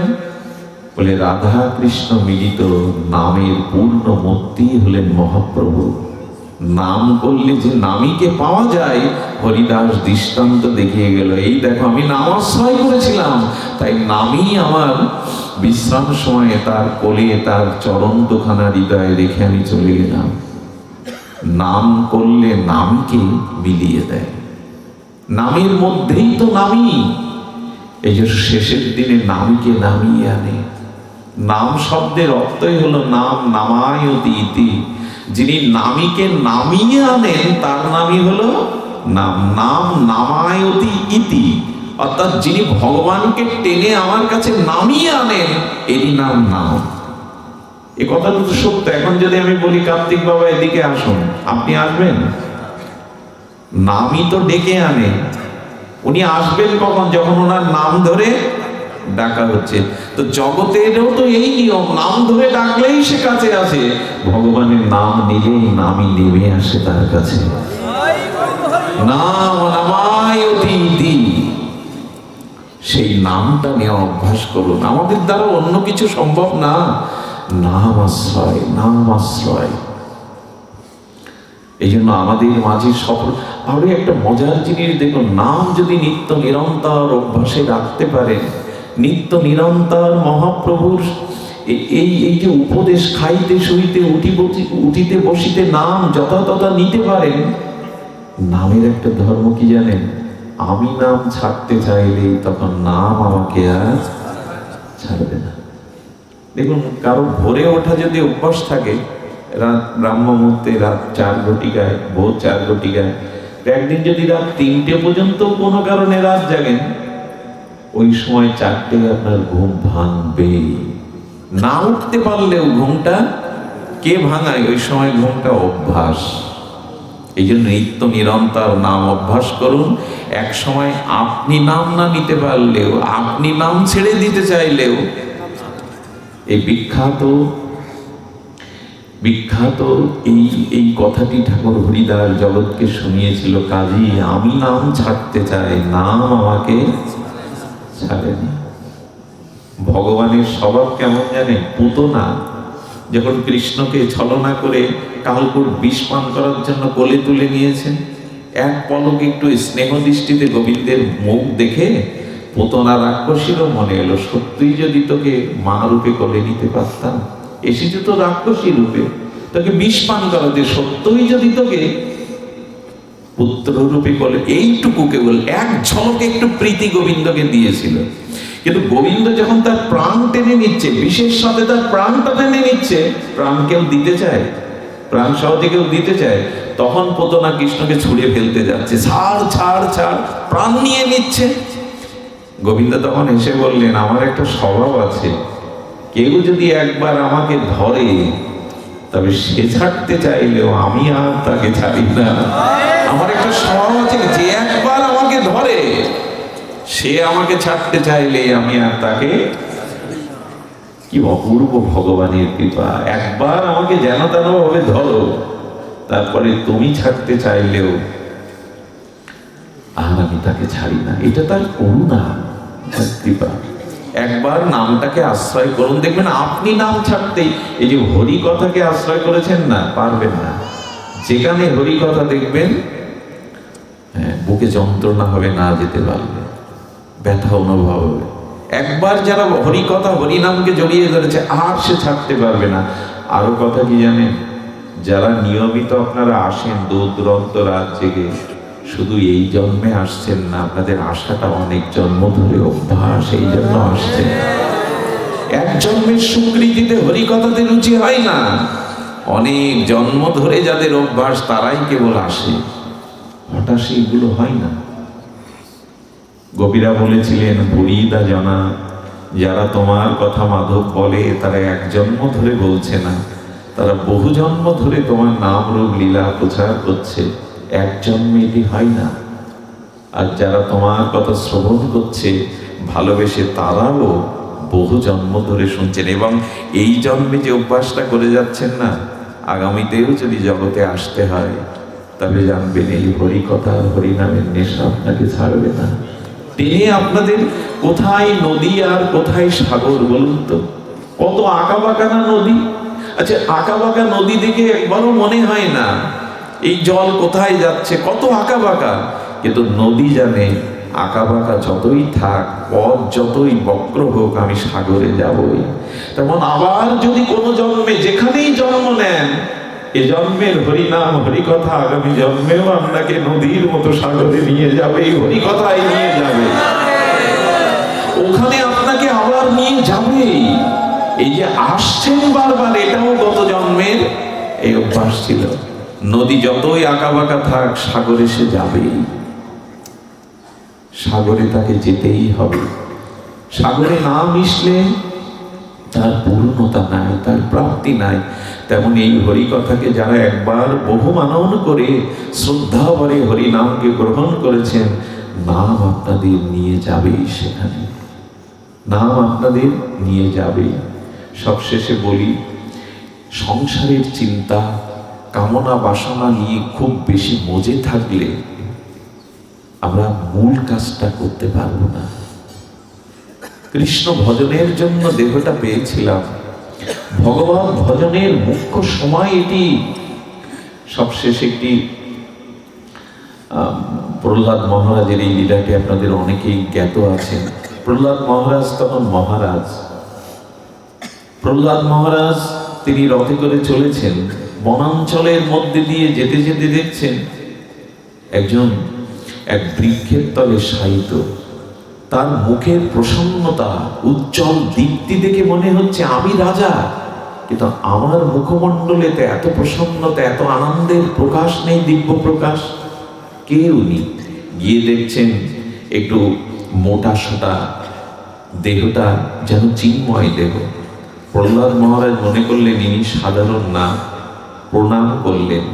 বলে রাধা কৃষ্ণ মিলিত নামের পূর্ণ মূর্তি হলেন মহাপ্রভু। নাম করলে যে নামীকে পাওয়া যায়, হরিদাস দৃষ্টান্ত দেখিয়ে গেল। এই দেখো, আমি নাম আশ্রয় করেছিলাম, তাই নামই আমার বিশ্রাম সময়ে তার কোলে, তার চরণ দুখানা হৃদয়ে রেখে আমি চলে গেলাম। নাম করলে নামকে মিলিয়ে দেয়, নামের মধ্যেই তো নামই। এই যে শেষের দিনে নামকে নামিয়ে আনে। নাম শব্দের অর্থই হলো নাম নামায়তি ইতি। যিনি নামীকে নামিয়ে আনেন তার নামই হলো নাম। নাম নামায়তি ইতি, অর্থাৎ যিনি ভগবানকে টেনে আমার কাছে নামিয়ে আনেন, এরই নাম নাম। এ কথাটা তো সত্য। এখন যদি আমি বলি কার্তিক বাবা এদিকে আসুন, আপনি আসবেন? নামই তো ডেকে আনে। উনি আসবেন কখন? যখন ওনার নাম ধরে ডাকা হচ্ছে। তো জগতেরও তো এই নিয়ম, নাম ধরে ডাকলেই সে কাছে আসে। ভগবানের নাম নিলেই নামই নেমে আসে তার কাছে। নাম নামায়তি ইতি, সেই নামটা নেওয়া অভ্যাস করুন। আমাদের দ্বারা অন্য কিছু সম্ভব না। নাম আশ্রয়, নাম আশ্রয়। এই জন্য আমাদের মাঝে সফল। আরো একটা মজার জিনিস দেখুন, নাম যদি নিত্য নিরন্তর অভ্যাসে রাখতে পারেন, নিত্য নিরন্তর মহাপ্রভুর এই যে উপদেশ খাইতে শুইতে উঠিতে বসিতে নাম যথাতথা নিতে পারেন। নামের একটা ধর্ম কি জানেন? আমি নাম ছাড়তে চাইলেই তখন নাম আমাকে আর ছাড়বে না। দেখুন, কারো ভোরে ওঠা যদি অভ্যাস থাকে, রাত ব্রাহ্ম মুহূর্তে, রাত 4 ঘটিকায়, ভোর 4 ঘটিকায়, একদিন যদি রাত 3টে পর্যন্ত কোনো কারণে রাত জাগেন, ওই সময় 4টে আপনার ঘুম ভাঙবে। না উঠতে পারলেও ঘুমটা কে ভাঙায়? ওই সময় ঘুমটা অভ্যাস। এই জন্য নিত্য নিরন্তর নাম অভ্যাস করুন। এক সময় আপনি নাম না নিতে পারলেও, আপনি নাম ছেড়ে দিতে চাইলেও, এই বিখ্যাত এই কথাটি ঠাকুর হরিদাস জগৎকে শুনিয়েছিল, কাজী আমি নাম ছাড়তে চাই, নাম আমাকে ছাড়ে না। ভগবানের স্বভাব কেমন জানেন? পুতনা যখন কৃষ্ণকে ছলনা করে কালকুট বিষ পান করার জন্য কোলে তুলে নিয়েছেন, এক পলকে একটু স্নেহ দৃষ্টিতে গোবিন্দের মুখ দেখে পুতনা রাক্ষসীরও মনে এলো, সত্যিই যদি তোকে মা রূপে কোলে নিতে পারতাম, এসেছে তো রাক্ষসী রূপে, তোকে বিষ পান করাতে, সত্যই যদি তোকে পুত্র রূপে কোলে, এইটুকু কেবল এক ঝলকে একটু প্রীতি গোবিন্দকে দিয়েছিল। কিন্তু গোবিন্দ যখন তার প্রাণ টেনে নিচ্ছে, বিশেষ সাথে তার প্রাণটা টেনে নিচ্ছে, প্রাণ কেউ দিতে চায়? প্রাণ সহজে কেউ দিতে চায়? তখন পুতনা কৃষ্ণকে ছুঁড়ে ফেলতে যাচ্ছে, ছাড় ছাড় ছাড়, প্রাণ নিয়ে নিচ্ছে। গোবিন্দ তখন এসে বললেন, আমার একটা স্বভাব আছে, কেউ যদি একবার আমাকে ধরে তবে সে ছাড়তে চাইলেও আমি আর তাকে ছাড়ি না। আমার একটা স্বভাব আছে, যে একবার আমাকে ধরে সে আমাকে ছাড়তে চাইলে আমি আর তাকে। কি অপূর্ব ভগবানের কৃপা! একবার আমাকে যেন তেন ভাবে ধরো, তারপরে তুমি ছাড়তে চাইলেও আর আমি তাকে ছাড়ি না। এটা তার করুণা, তার কৃপা। একবার নামটাকে আশ্রয় করুন, দেখবেন আপনি নাম ছাড়তেই, এই যে হরি কথাকে আশ্রয় করেছেন না, পারবেন না। যেখানে হরি কথা দেখবেন, বুকে যন্ত্রণা হবে, না যেতে পারবে, ব্যথা অনুভব হবে। একবার যারা হরি কথা হরি নামকে জড়িয়ে ধরেছে, আর সে ছাড়তে পারবে না। আরো কথা কি জানেন? যারা নিয়মিত আপনারা আসেন দূর দূরান্ত রাত জেগে, শুধু এই জন্মে আসছেন না, আপনাদের আশাটা অনেক জন্ম ধরে অভ্যাস, এই জন্য আসছেন। এক জন্মের সুকৃতিতে হরি কথাতে রুচি হয় না, অনেক জন্ম ধরে যাদের অভ্যাস তারাই কেবল আসে, হঠাৎ এগুলো হয় না। গোপীরা বলেছিলেন, বুড়িদা জানা, যারা তোমার কথা মাধব বলে তারা এক জন্ম ধরে বলছে না, তারা বহু জন্ম ধরে তোমার নাম রূপ লীলা প্রচার করছে, এক জন্মে এটি হয় না। আর যারা তোমার কথা শ্রবণ করছে ভালোবেসে, তারাও বহু জন্ম ধরে শুনছেন, এবং এই জন্মে যে অভ্যাসটা করে যাচ্ছেন না, আগামীতেও যদি জগতে আসতে হয় তবে জানবেন এই হরি কথা হরি নামের নেশা আপনাকে ছাড়বে না। টেনে আপনাদের কোথায় নদী আর কোথায় সাগর বলুন তো? কত আঁকা বাঁকা না নদী! আচ্ছা, আঁকা বাঁকা নদী দেখে একবারও মনে হয় না এই জল কোথায় যাচ্ছে, কত আঁকা বাঁকা। কিন্তু নদী জানে, আঁকা বাঁকা যতই থাক, পথ যতই বক্র হোক, আমি সাগরে যাবই। তেমন আবার যদি কোনো জন্মে যেখানেই জন্ম নেন, এ জন্মের হরিনাম হরি কথা আগামী জন্মেও আপনাকে নদীর মতো সাগরে নিয়ে যাবে, এই হরি কথাই নিয়ে যাবে, ওখানে আপনাকে আবার নিয়ে যাবে। এই যে আসছেন বারবার, এটাও গত জন্মের এই অভ্যাস ছিল। নদী যতই আঁকা বাঁকা থাক, সাগরে সে যাবেই, সাগরে তাকে যেতেই হবে। সাগরে না মিশলে তার পূর্ণতা নাই, তার প্রাপ্তি নাই। তেমন এই হরি কথাকে যারা একবার বহু মানন করে শ্রদ্ধা ভরে হরি নামকে গ্রহণ করেছেন, নাম আপনাদের নিয়ে যাবেই সেখানে, নাম আপনাদের নিয়ে যাবেই। সবশেষে বলি, সংসারের চিন্তা কামনা বাসনা নিয়ে খুব বেশি মজে থাকলে আমরা মূল কাজটা করতে পারবো না। কৃষ্ণ ভজনের জন্য দেহটা পেয়েছিলাম, ভগবান ভজনের মুখ্য সময় এটি। সবশেষে একটি প্রহ্লাদ মহারাজের এই লীলাটি আপনাদের অনেকেই জ্ঞাত আছেন। প্রহ্লাদ মহারাজ তখন মহারাজ, প্রহ্লাদ মহারাজ তিনি রথে করে চলেছেন, বনাঞ্চলের মধ্যে দিয়ে যেতে যেতে দেখছেন এক বৃক্ষের তলে শায়িত, তার মুখের প্রসন্নতা উজ্জ্বল দীপ্তি দেখে মনে হচ্ছে আমি রাজা, কিন্তু আমার মুখমণ্ডলেতে এত প্রসন্নতা, এত আনন্দের প্রকাশ নেই, দিব্য প্রকাশ কেউ নেই। গিয়ে দেখছেন একটু মোটা সোটা দেহটা যেন চিন্ময় দেহ, প্রহ্লাদ মহারাজ মনে করলেন ইনি সাধারণ না, প্রণাম করলেন।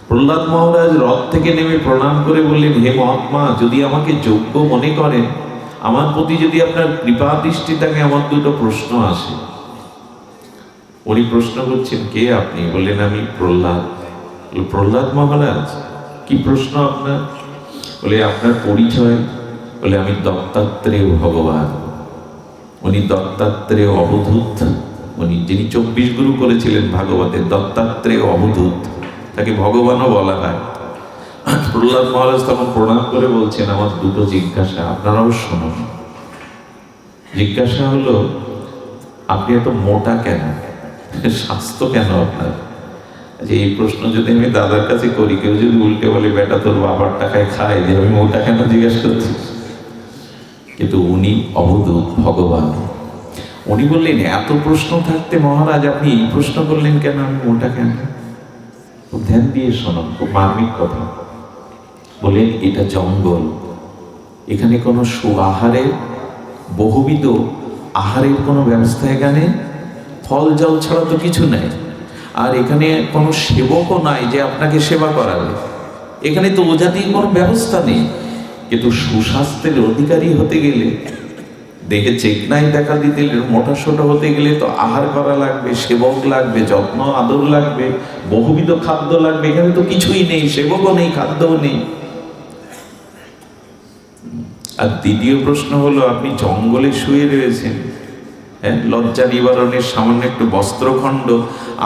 প্রহ্লাদ মহারাজ রথ থেকে নেমে প্রণাম করে বললেন, হে মহাত্মা, যদি আমাকে যোগ্য মনে করেন, আমার প্রতি যদি আপনার কৃপা দৃষ্টি থাকে, আমার দুটো প্রশ্ন আসে। উনি প্রশ্ন করছেন, কে আপনি? বললেন, আমি প্রহ্লাদ। প্রহ্লাদ মহারাজ, কি প্রশ্ন আপনার? বলে, আপনার পরিচয়? বলে, আমি দত্তাত্রেয় ভগবান। উনি দত্তাত্রেয় অবধূত, উনি যিনি 24 গুরু করেছিলেন ভাগবতের, দত্তাত্রেয় অবধূত, তাকে ভগবানও বলা হয়। প্রহ্লাদ মহারাজ তখন প্রণাম করে বলছেন, আমার দুটো জিজ্ঞাসা, আপনারাও শুনুন। জিজ্ঞাসা হলো, আপনি এত মোটা কেন? স্বাস্থ্য কেন আপনার? যে এই প্রশ্ন যদি আমি দাদার কাছে করি, কেউ যদি উল্টে বলে, বেটা তোর বাবার টাকায় খায়, যে আমি মোটা কেন জিজ্ঞাসা করছি। কিন্তু উনি অবধূত, ভগবান। উনি বললেন, এত প্রশ্ন থাকতে মহারাজ আপনি এই প্রশ্ন করলেন কেন, আমি মোটা কেন? ধ্যান দিয়ে শোনান, খুব মার্মিক কথা। বলেন, এটা জঙ্গল, এখানে কোনো সুআহারের, বহুবিধ আহারের কোনো ব্যবস্থা এখানে, ফল জল ছাড়া তো কিছু নেই। আর এখানে কোনো সেবকও নাই যে আপনাকে সেবা করাবে। এখানে তো ওজাতির কোনো ব্যবস্থা নেই। কিন্তু সুস্বাস্থ্যের অধিকারী হতে গেলে, দেখে চেকনাই দেখা দিতে গেলে, মোটা সোটা হতে গেলে তো আহার করা লাগবে, সেবক লাগবে, যত্ন আদর লাগবে, বহুবিধ খাদ্য লাগবে। এখানে তো কিছুই নেই, সেবকও নেই, খাদ্যও নেই। আর দ্বিতীয় প্রশ্ন হলো, আপনি জঙ্গলে শুয়ে রয়েছেন, হ্যাঁ, লজ্জা নিবারণের সামান্য একটু বস্ত্রখণ্ড,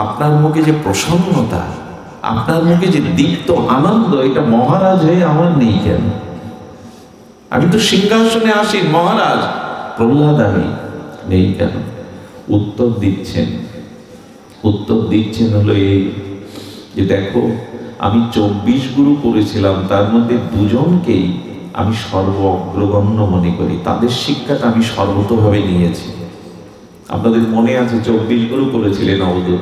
আপনার মুখে যে প্রসন্নতা, আপনার মুখে যে দীপ্ত আনন্দ, এটা মহারাজ হয়ে আমার নেই কেন? আমি তো সিংহাসনে আসি মহারাজ, প্রহ্লাদ আমি নেই কেন? উত্তর দিচ্ছেন হলো এই যে, দেখো, আমি 24 গুরু করেছিলাম, তার মধ্যে দুজনকেই আমি সর্ব অগ্রগণ্য মনে করি, তাদের শিক্ষাটা আমি সর্বতভাবে নিয়েছি। আপনাদের মনে আছে 24 গুরু করেছিলেন অবধূত,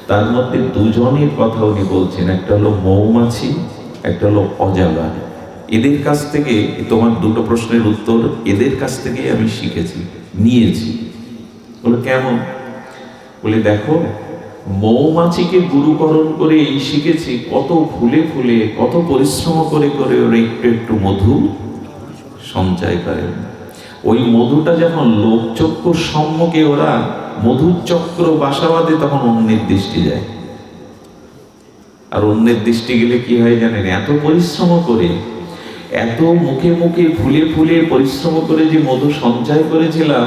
তার মধ্যে দুজনের কথা উনি বলছেন, একটা হলো মৌমাছি, একটা হলো অজাগর। এদের কাছ থেকে, তোমার দুটো প্রশ্নের উত্তর এদের কাছ থেকেই আমি শিখেছি, নিয়েছি। বলে, কেমন? বলে, দেখো, মৌমাছিকে গুরুকরণ করে এই শিখেছি, কত ফুলে ফুলে, কত পরিশ্রম করে করে ওরা একটু একটু মধু সঞ্চয় করে। ওই মধুটা যখন লোকচক্ষুর সম্মুখে ওরা মধুর চক্র বাসা বাঁধে, তখন অন্যের দৃষ্টি যায়। আর অন্যের দৃষ্টি গেলে কি হয় জানেন? এত পরিশ্রম করে, এত মুখে মুখে ফুলে ফুলে পরিশ্রম করে যে মধু সঞ্চয় করেছিলাম,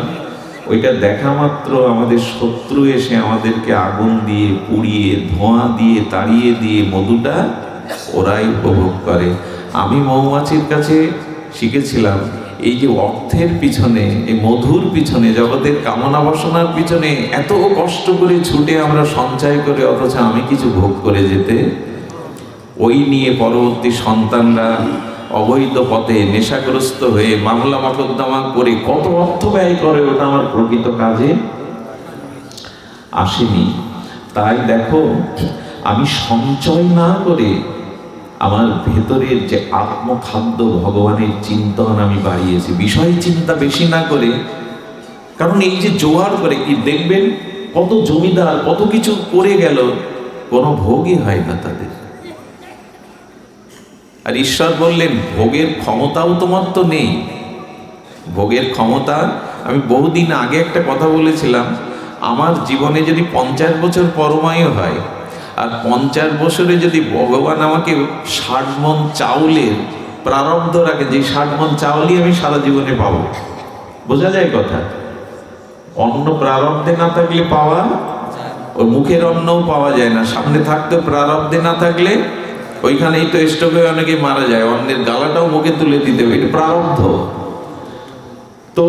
ওইটা দেখা মাত্র আমাদের শত্রু এসে আমাদেরকে আগুন দিয়ে পুড়িয়ে, ধোঁয়া দিয়ে, তাড়িয়ে দিয়ে মধুটা ওরাই উপভোগ করে। আমি মৌমাছির কাছে শিখেছিলাম, এই যে অর্থের পিছনে, এই মধুর পিছনে, জগতের কামনা বাসনার পিছনে এত কষ্ট করে ছুটে আমরা সঞ্চয় করে, অথচ আমি কিছু ভোগ করে যেতে, ওই নিয়ে পরবর্তী সন্তানরা অবৈধ পথে নেশাগ্রস্ত হয়ে মামলা মকদ্দমা করে কত অর্থ ব্যয় করে, ওটা আমার প্রকৃত কাজে আসেনি। তাই দেখো, আমি সঞ্চয় না করে আমার ভেতরের যে আত্মখাদ্য, ভগবানের চিন্তন আমি বাড়িয়েছি, বিষয় চিন্তা বেশি না করে। কারণ এই যে জোয়ার করে, কি দেখবেন কত জমিদার কত কিছু করে গেল, কোনো ভোগই হয় না তাদের। আর ঈশ্বর বললেন, ভোগের ক্ষমতাও তোমার তো নেই। ভোগের ক্ষমতা, আমি বহুদিন আগে একটা কথা বলেছিলাম, আমার জীবনে যদি 50 বছর পরমায়ু হয়, আর 50 বছরে যদি ভগবান আমাকে 60 মণ চাউলের প্রারব্ধ রাখে, যে 60 মণ চাউলই আমি সারা জীবনে পাবো, বোঝা যায় কথা? অন্ন প্রারব্ধে না থাকলে পাওয়া, ওর মুখের অন্নও পাওয়া যায় না। সামনে থাকতে প্রারব্ধে না থাকলে, ওইখানেই তো স্ট্রোক হয়ে অনেকে মারা যায়, অন্যের গালাটাও মুখে তুলে দিতে হবে, এটা প্রারব্ধ। তো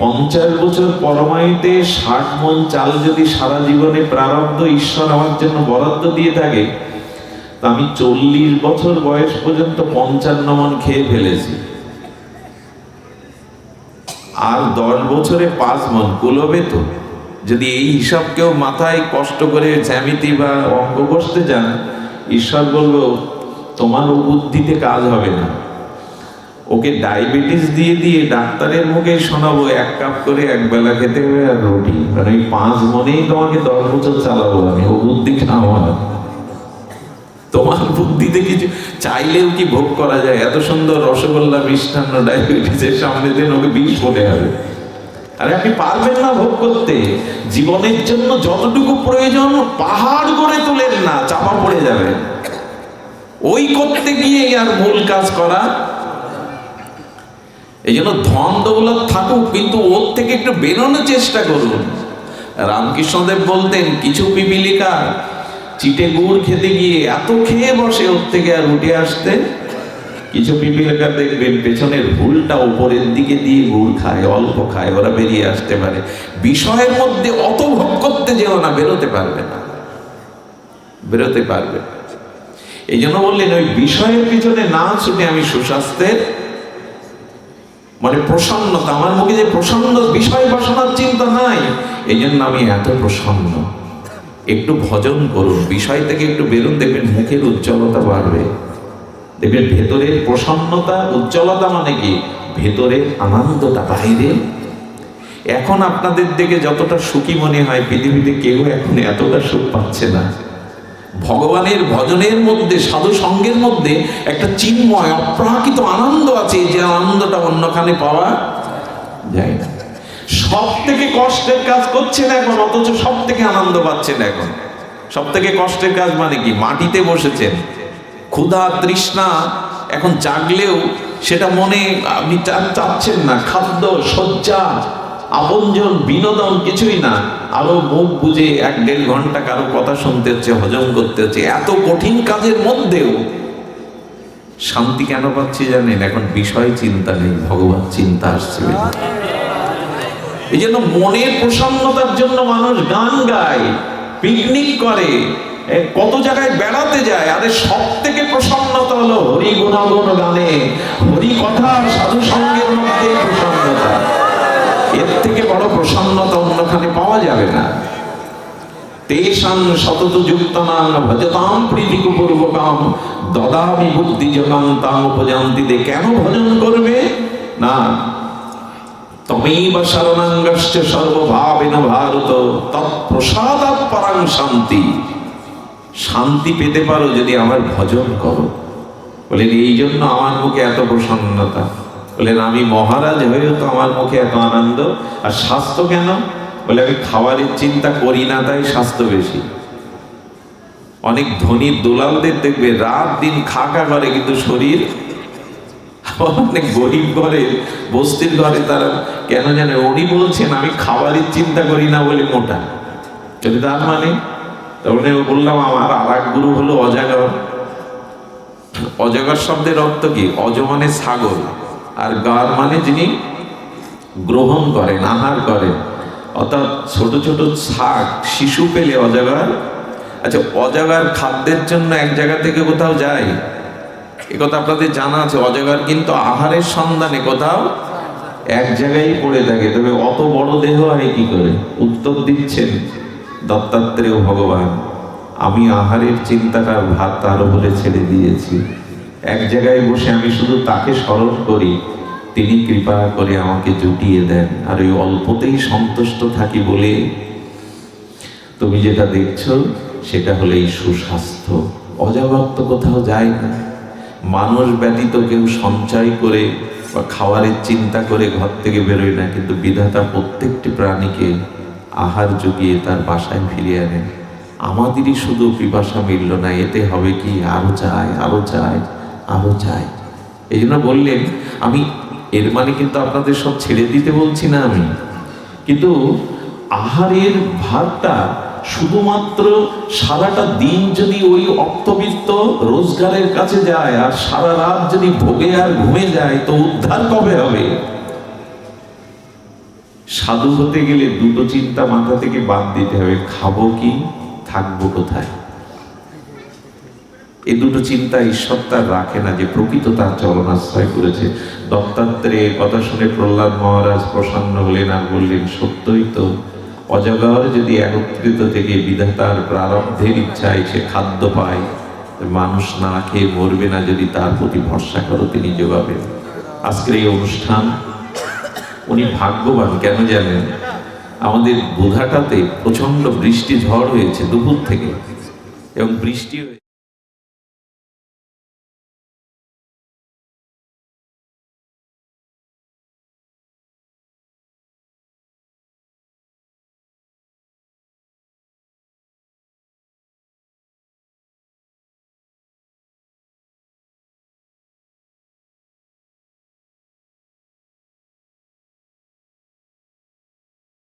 50 বছর পরমায়ুতে 60 মণ চাল যদি সারা জীবনে প্রারব্ধ ঈশ্বর আমার জন্য বরাদ্দ দিয়ে থাকে, তা আমি 40 বছর বয়স পর্যন্ত 55 মণ খেয়ে ফেলেছি। আর 10 বছরে 5 মণ কুলবে তো? যদি এই হিসাব কেউ মাথায় কষ্ট করে জ্যামিতি বা অঙ্ক কষতে যান, ঈশ্বর বলবো তোমার বুদ্ধিতে কাজ হবে না। ওকে ডায়াবেটিস দিয়ে দিয়ে ডাক্তারের মুখে শোনাবো 1 কাপ করে একবেলা খেতে হবে আর রুটি, কারণ এই 5 মনেই তোমাকে 10 বছর চালাবো আমি, ও বুদ্ধি খাওয়া তোমার বুদ্ধিতে কিছু চাইলেও কি ভোগ করা যায়? এত সুন্দর রসগোল্লা মিষ্টান্ন ডায়াবেটিসের সামনে দিন ওকে বিষ মনে হবে। আরে আপনি পারবেন না ভোগ করতে। জীবনের জন্য যতটুকু প্রয়োজন পাহাড় গড়ে তোলেন না, চাপা পড়ে যাবেন। ওই করতে গিয়ে আর মূল কাজ করা। এই জন্য ধন দৌলত থাকুক, কিন্তু ওর থেকে একটু বেরোনোর চেষ্টা করুন। রামকৃষ্ণদেব বলতেন, কিছু পিপিলিকা চিটে গুড় খেতে গিয়ে এত খেয়ে বসে, ওর থেকে আর উঠে আসতে। কিছু পিপিলিকা দেখবেন পেছনের ভুলটা উপরের দিকে দিয়ে গুড় খায়, অল্প খায়, ওরা বেরিয়ে আসতে পারে। বিষয়ের মধ্যে অত ভোগ করতে যেও না, বেরোতে পারবে না, বেরোতে পারবে। এই জন্য বললেন ওই বিষয়ের পিছনে না ছুটে আমি সুস্বাস্থ্যের মানে প্রসন্নতা, আমার মুখে যে প্রসন্ন, বিষয় বাসনার চিন্তা নাই, এই জন্য আমি এত প্রসন্ন। একটু ভজন করুন, বিষয় থেকে একটু বেরুন, দেখবেন মুখের উজ্জ্বলতা বাড়বে। দেখবেন ভেতরের প্রসন্নতা, উজ্জ্বলতা মানে কি? ভেতরের আনন্দটা বাইরে। এখন আপনাদের দেখে যতটা সুখী মনে হয়, পৃথিবীতে কেউ এখন এতটা সুখ পাচ্ছে না। ভগবানের ভজনের মধ্যে, সাধু সঙ্গের মধ্যে একটা চিন্ময় অপ্রাকৃত আনন্দ আছে, যে আনন্দটা অন্যখানে পাওয়া যায় না। সব থেকে কষ্টের কাজ করছেন এখন, অথচ সব থেকে আনন্দ পাচ্ছেন এখন। সব থেকে কষ্টের কাজ মানে কি? মাটিতে বসেছেন, ক্ষুধা তৃষ্ণা এখন জাগলেও সেটা মনে আপনি চাচ্ছেন না। খাদ্য, শয্যা, আপনজন, বিনোদন কিছুই না। আরো মুখ বুঝে 1-1.5 ঘন্টা কারো কথা শুনতে হচ্ছে, হজম করতে হচ্ছে। এত কঠিন কাজের মধ্যেও শান্তি কেন পাচ্ছি জানেন? এখন বিষয় চিন্তা নেই, ভগবান চিন্তা আসছে। এই জন্য মনের প্রসন্নতার জন্য মানুষ গান গায়, পিকনিক করে, কত জায়গায় বেড়াতে যায়। আরে সব থেকে প্রসন্নতা হলো হরি গুণাগুণ গানে, হরি কথা, সাধু সঙ্গের মধ্যে প্রসন্নতা। এর থেকে বড় প্রসন্নতা অন্যখানে পাওয়া যাবে না। তেষাং সতত যুক্তানাং ভজতাম প্রীতিপূর্বকাম দদামি বুদ্ধি যোগাং তাং উপজান্তিতে। কেন ভজন করবে না? তমেব শরণাঙ্গশ্চ সর্বভাবেন ভারত তৎপ্রসাদাৎ পরাং শান্তি। শান্তি পেতে পারো যদি আমার ভজন করো। বলেন এই জন্য আমার মুখে এত প্রসন্নতা। বলেন আমি মহারাজ হয়েও তো আমার মুখে এত আনন্দ। আর স্বাস্থ্য কেন? বলে আমি খাবারের চিন্তা করি না, তাই স্বাস্থ্য বেশি। অনেক ধনী দুলালদের দেখবে রাত দিন খাকা করে, কিন্তু শরীর। অনেক গরিব ঘরে, বস্তির ঘরে তারা কেন জানে? উনি বলছেন আমি খাবারের চিন্তা করি না বলে মোটা। যদি তার মানে, তখন বললাম আমার আর এক গুরু হলো অজাগর। অজাগর শব্দের অর্থ কি? অজ মানে ছাগল, আর গার মানে যিনি গ্রহণ করেন, আহার করেন। অর্থাৎ ছোট ছোট শাক শিশু পেলে অজাগর। আচ্ছা, অজাগর খাদ্যের জন্য এক জায়গা থেকে কোথাও যায়, এ কথা আপনাদের জানা আছে। অজাগর কিন্তু আহারের সন্ধানে কোথাও এক জায়গায় পড়ে থাকে। তবে অত বড় দেহ হয় কি করে? উত্তর দিচ্ছেন দত্তাত্রেয় ভগবান, আমি আহারের চিন্তাটার ভাত তার উপরে ছেড়ে দিয়েছি। এক জায়গায় বসে আমি শুধু তাকে স্মরণ করি, তিনি কৃপা করে আমাকে জুটিয়ে দেন। আর ওই অল্পতেই সন্তুষ্ট থাকি বলে তুমি যেটা দেখছো সেটা হলো এই সুস্বাস্থ্য। অজাগর তো কোথাও যায় না। মানুষ ব্যতীত কেউ সঞ্চয় করে বা খাবারের চিন্তা করে ঘর থেকে বেরোয় না, কিন্তু বিধাতা প্রত্যেকটি প্রাণীকে আহার জুগিয়ে তার বাসায় ফিরিয়ে আনেন। আমাদেরই শুধু পিপাসা মিলল না, এতে হবে কি? আরো চাই, আরো চাই, আরো চাই। এই জন্য বললেন, আমি এর মানে কিন্তু আপনাদের সব ছেড়ে দিতে বলছি না আমি, কিন্তু আহারের ভারটা শুধুমাত্র সারাটা দিন যদি ওই অর্থবিত্ত রোজগারের কাছে যায়, আর সারা রাত যদি ভোগে আর ঘুমে যায়, তো উদ্ধার কবে হবে? সাধু হতে গেলে দুটো চিন্তা মাথা থেকে বাদ দিতে হবে, খাবো কি, থাকবো কোথায়। এই দুটো চিন্তা ঈশ্বর তার রাখে না, যে প্রকৃত তার চরণাশ্রয় করেছে। দত্তাত্রেয়ের কথা শুনে প্রহ্লাদ মহারাজ প্রসন্ন হলেন আর বললেন, সত্যই তো, অজাগর যদি একত্রিত থেকে বিধাতার প্রারব্ধের ইচ্ছায় সে খাদ্য পায়, মানুষ না খেয়ে মরবে না। যদি তার প্রতি ভরসা করো, তিনি যোগাবেন। আজকের এই অনুষ্ঠান। উনি ভাগ্যবান, কেন জানেন? আমাদের বুধাটাতে প্রচন্ড বৃষ্টি ঝড় হয়েছে দুপুর থেকে, এবং বৃষ্টি